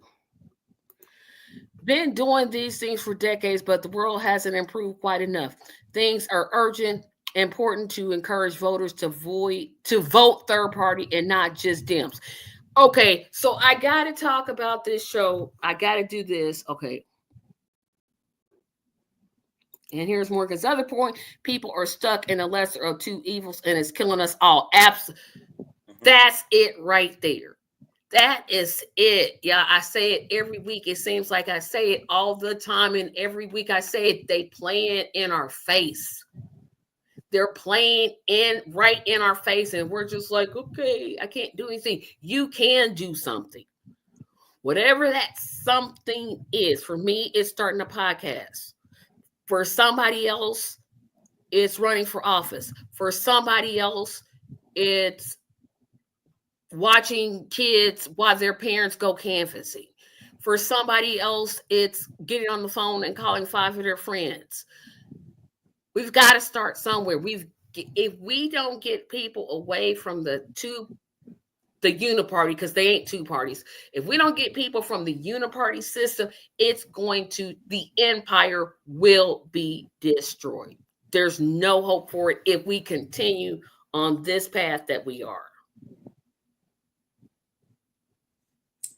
Been doing these things for decades, but the world hasn't improved quite enough. Things are urgent, important to encourage voters to vote third party and not just Dems. Okay, so I got to talk about this show. I got to do this. Okay. And here's Morgan's other point. People are stuck in a lesser of two evils, and it's killing us all. That's it right there. That is it. Yeah, I say it every week. It seems like I say it all the time, and every week I say it, they play it in our face. They're playing in right in our face, and we're just like, okay, I can't do anything. You can do something. Whatever that something is. For me, it's starting a podcast. For somebody else, it's running for office. For somebody else, it's watching kids while their parents go canvassing. For somebody else, it's getting on the phone and calling 5 of their friends. We've got to start somewhere. If we don't get people away from the uniparty, because they ain't two parties. If we don't get people from the uniparty system, the empire will be destroyed. There's no hope for it if we continue on this path that we are.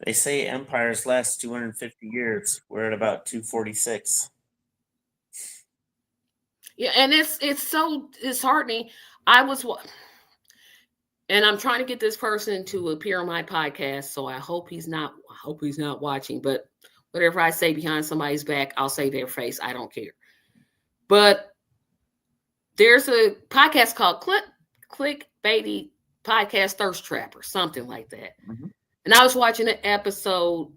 They say empires last 250 years. We're at about 246. Yeah, and it's so disheartening. And I'm trying to get this person to appear on my podcast, so I hope he's not watching, but whatever I say behind somebody's back, I'll say their face. I don't care. But there's a podcast called Clickbaity Podcast Thirst Trap or something like that. Mm-hmm. And I was watching an episode.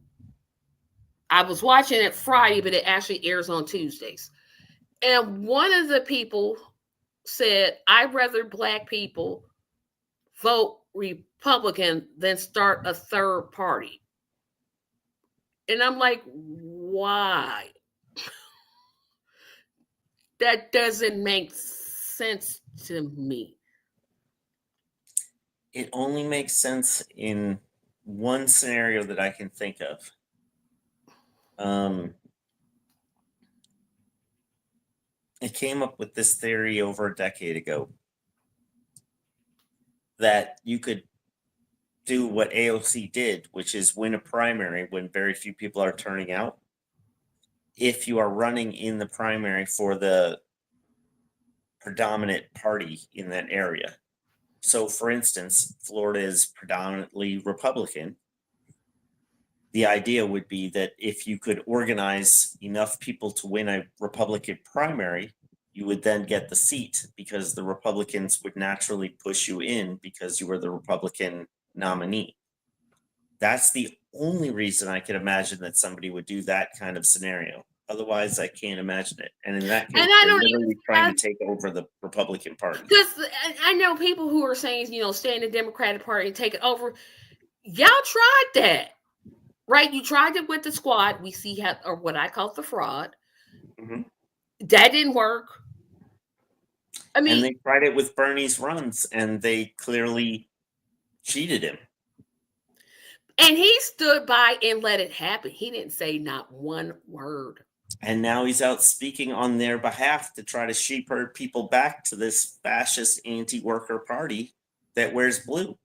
I was watching it Friday, but it actually airs on Tuesdays. And one of the people said, I'd rather Black people vote Republican than start a third party. And I'm like, why? That doesn't make sense to me. It only makes sense in one scenario that I can think of. It came up with this theory over a decade ago that you could do what AOC did, which is win a primary when very few people are turning out, if you are running in the primary for the predominant party in that area. So, for instance, Florida is predominantly Republican. The idea would be that if you could organize enough people to win a Republican primary, you would then get the seat because the Republicans would naturally push you in because you were the Republican nominee. That's the only reason I can imagine that somebody would do that kind of scenario. Otherwise, I can't imagine it. And in that case, they're literally trying to take over the Republican Party. Because I know people who are saying, stay in the Democratic Party and take it over. Y'all tried that, right? You tried it with the squad. We see or what I call the fraud. Mm-hmm. That didn't work. I mean, and they tried it with Bernie's runs, and they clearly cheated him. And he stood by and let it happen. He didn't say not one word. And now he's out speaking on their behalf to try to shepherd people back to this fascist anti-worker party that wears blue.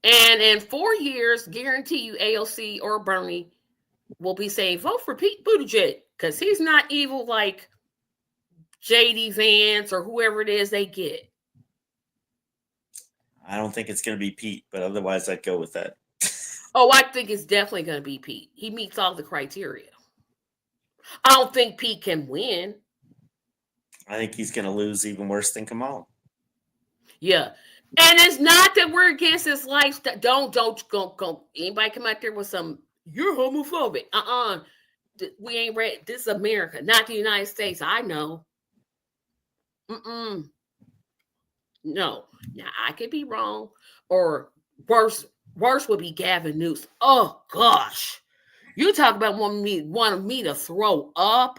And in 4 years, guarantee you AOC or Bernie will be saying, vote for Pete Buttigieg, because he's not evil like J.D. Vance or whoever it is they get. I don't think it's going to be Pete, but otherwise I'd go with that. Oh, I think it's definitely going to be Pete. He meets all the criteria. I don't think Pete can win. I think he's going to lose even worse than Kamal. Yeah. And it's not that we're against his lifestyle. Don't go. Anybody come out there with some, you're homophobic. We ain't ready. This is America, not the United States. I know. No. Now, I could be wrong. Or worse would be Gavin Newsom. Oh, gosh. You talk about wanting me to throw up,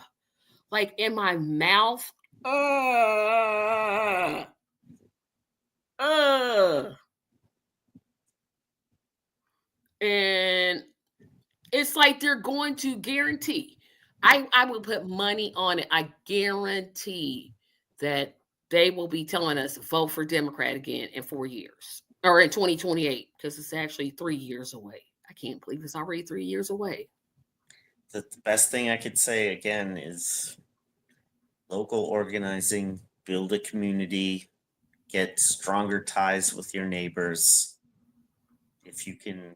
like in my mouth. And it's like they're going to guarantee. I will put money on it. I guarantee that they will be telling us vote for Democrat again in 4 years or in 2028, because it's actually 3 years away. I can't believe it's already 3 years away. The best thing I could say again is local organizing, build a community, get stronger ties with your neighbors, if you can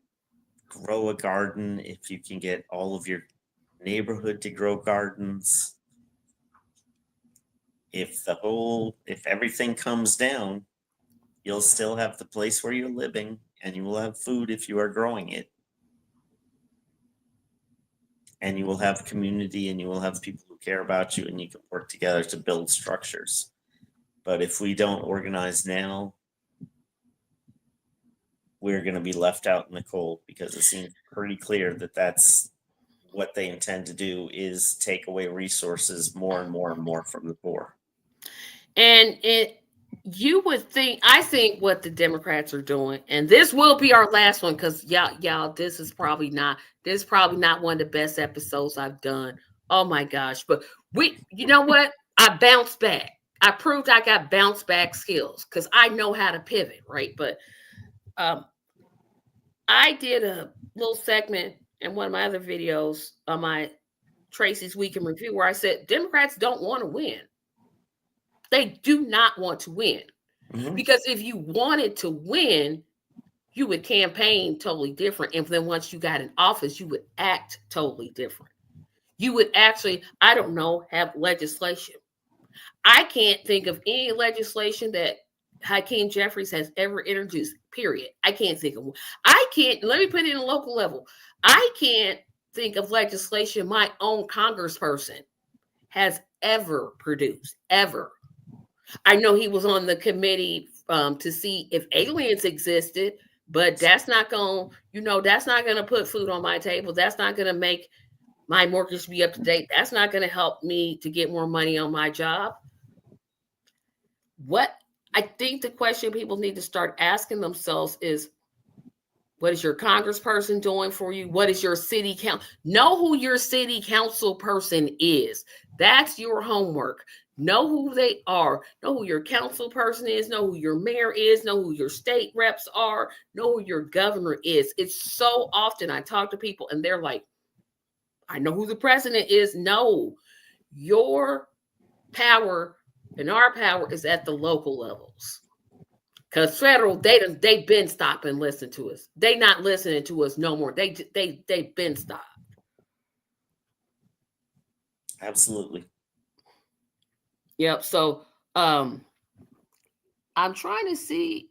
grow a garden, if you can get all of your neighborhood to grow gardens, if everything comes down, you'll still have the place where you're living and you will have food if you are growing it. And you will have community and you will have people who care about you and you can work together to build structures. But if we don't organize now, we're going to be left out in the cold, because it seems pretty clear that that's what they intend to do, is take away resources more and more and more from the poor. And you would think, I think what the Democrats are doing, and this will be our last one, because y'all, this is probably not one of the best episodes I've done. Oh my gosh. But you know what? I bounced back. I proved I got bounce back skills because I know how to pivot, right? But I did a little segment in one of my other videos on my Tracy's Week in Review where I said Democrats don't want to win. They do not want to win. Mm-hmm. Because if you wanted to win, you would campaign totally different. And then once you got in office, you would act totally different. You would actually, I don't know, have legislation. I can't think of any legislation that Hakeem Jeffries has ever introduced, period. I can't think of one. Let me put it in a local level. I can't think of legislation my own congressperson has ever produced, ever. I know he was on the committee to see if aliens existed, but that's not going to put food on my table. That's not going to make my mortgage be up to date. That's not going to help me to get more money on my job. What I think the question people need to start asking themselves is, what is your congressperson doing for you? What is your city council? Know who your city council person is. That's your homework. Know who they are. Know who your council person is. Know who your mayor is. Know who your state reps are. Know who your governor is. It's so often I talk to people and they're like, I know who the president is. No, your power and our power is at the local levels. Because federal, they've been stopping listening to us. They not listening to us no more. They've been stopped. Absolutely. Yep. So I'm trying to see.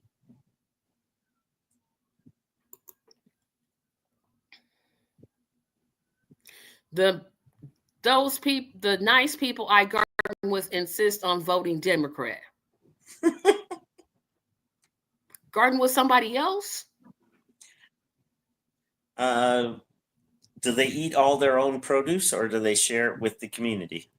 Those people, the nice people I garden with, insist on voting Democrat. Garden with somebody else? Do they eat all their own produce or do they share it with the community?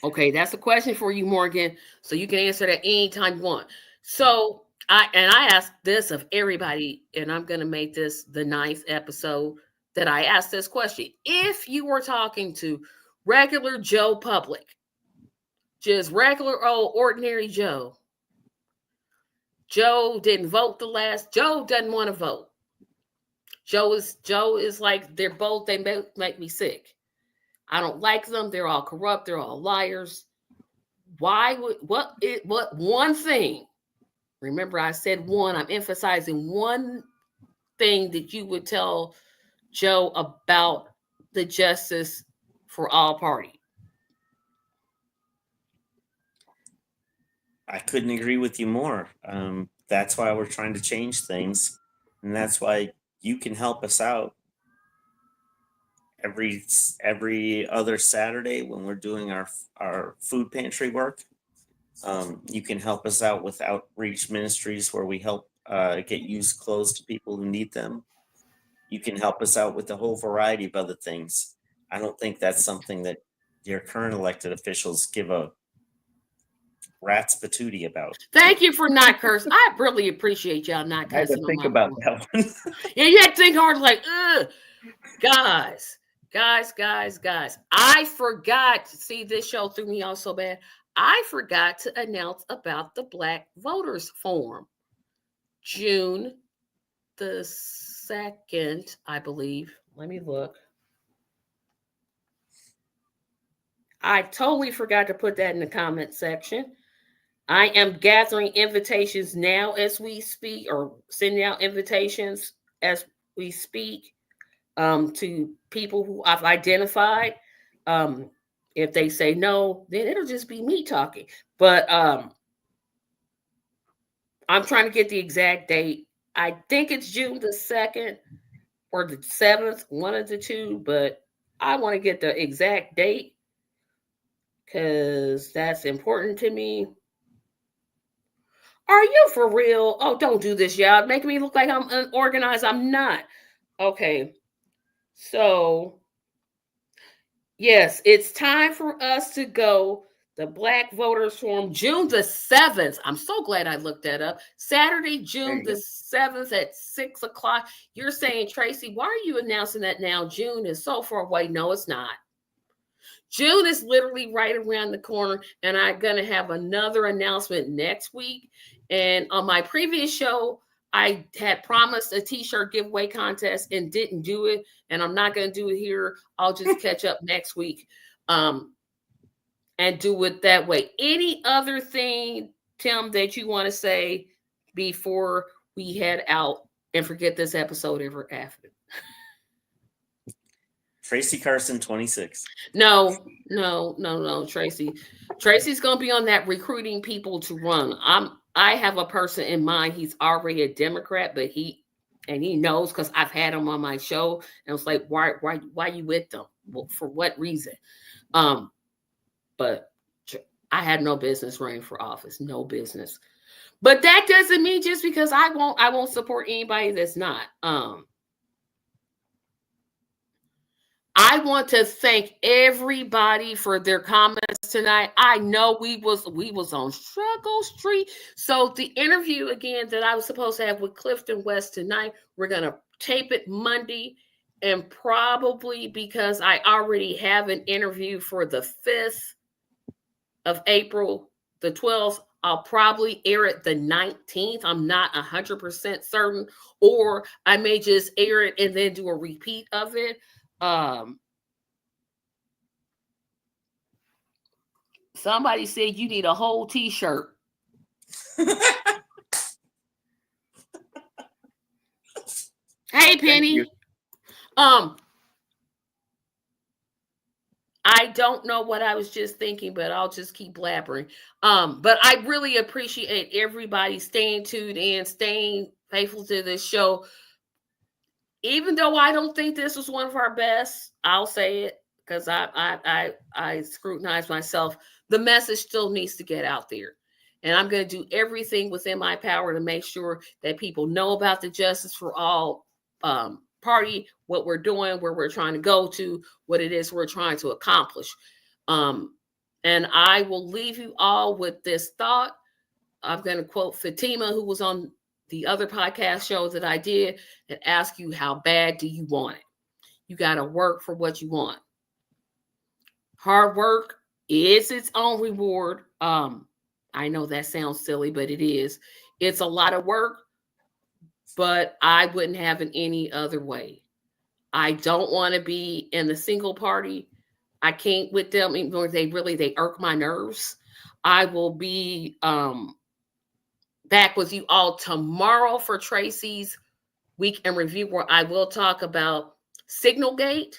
Okay, that's a question for you, Morgan. So you can answer that anytime you want. So I asked this of everybody, and I'm going to make this the 9th episode that I asked this question. If you were talking to regular Joe public, just regular old ordinary Joe, Joe didn't vote Joe doesn't want to vote. Joe is like, they make me sick. I don't like them. They're all corrupt. They're all liars. What one thing, remember I said one, I'm emphasizing one thing that you would tell Joe about the Justice for All Party? I couldn't agree with you more. That's why we're trying to change things. And that's why you can help us out every other Saturday when we're doing our food pantry work. You can help us out with outreach ministries where we help get used clothes to people who need them. You can help us out with a whole variety of other things. I don't think that's something that your current elected officials give a rat's patootie about. Thank you for not cursing. I really appreciate y'all not cursing. I had to think about that one. Yeah, you had to think hard, like, guys. I forgot. See, this show threw me off so bad. I forgot to announce about the Black Voters Forum. June the 2nd, I believe. Let me look. I totally forgot to put that in the comment section. I am gathering invitations now as we speak, or sending out invitations as we speak, to people who I've identified. If they say no, then it'll just be me talking. But I'm trying to get the exact date. I think it's June the 2nd or the 7th, one of the two, but I want to get the exact date because that's important to me. Are you for real? Oh, don't do this, y'all. Making me look like I'm unorganized. I'm not. Okay. So, yes, it's time for us to go. The Black Voters Forum, June the 7th. I'm so glad I looked that up. Saturday, June the 7th at 6 o'clock. You're saying, Tracy, why are you announcing that now? June is so far away. No, it's not. June is literally right around the corner, and I'm going to have another announcement next week. And on my previous show, I had promised a t-shirt giveaway contest and didn't do it, and I'm not going to do it here. I'll just catch up next week and do it that way. Any other thing, Tim, that you want to say before we head out and forget this episode ever after? Tracy Carson, 26. No, Tracy. Tracy's gonna be on that recruiting people to run. I have a person in mind. He's already a Democrat, but he knows because I've had him on my show, and it's like, why you with them? Well, for what reason? But I had no business running for office, no business. But that doesn't mean just because I won't support anybody that's not. I want to thank everybody for their comments tonight. I know we was on Struggle Street. So the interview again that I was supposed to have with Clifton West tonight, we're gonna tape it Monday, and probably because I already have an interview for the 5th of April, the 12th, I'll probably air it the 19th. I'm not 100% certain, or I may just air it and then do a repeat of it. Somebody said you need a whole t-shirt. Hey, Penny. I don't know what I was just thinking, but I'll just keep blabbering. But I really appreciate everybody staying tuned in, staying faithful to this show. Even though I don't think this was one of our best, I'll say it because I scrutinize myself. The message still needs to get out there. And I'm going to do everything within my power to make sure that people know about the Justice for All party, what we're doing, where we're trying to go to, what it is we're trying to accomplish. And I will leave you all with this thought. I'm going to quote Fatima, who was on the other podcast show that I did, and ask you, how bad do you want it? You got to work for what you want. Hard work is its own reward. I know that sounds silly, but it is. It's a lot of work, but I wouldn't have it any other way. I don't want to be in the single party. I can't with them, even though they irk my nerves. I will be back with you all tomorrow for Tracy's Week in Review, where I will talk about Signalgate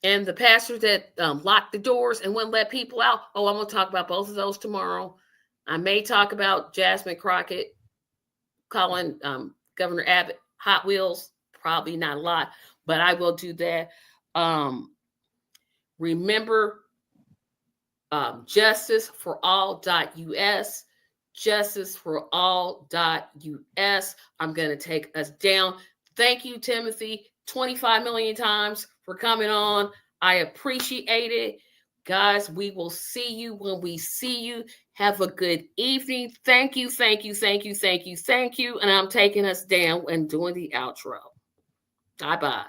and the pastor that locked the doors and wouldn't let people out. Oh, I'm going to talk about both of those tomorrow. I may talk about Jasmine Crockett calling Governor Abbott Hot Wheels. Probably not a lot, but I will do that. Remember, justiceforall.us, justiceforall.us. I'm going to take us down. Thank you, Timothy, 25 million times for coming on. I appreciate it. Guys, we will see you when we see you. Have a good evening. Thank you. And I'm taking us down and doing the outro. Bye-bye.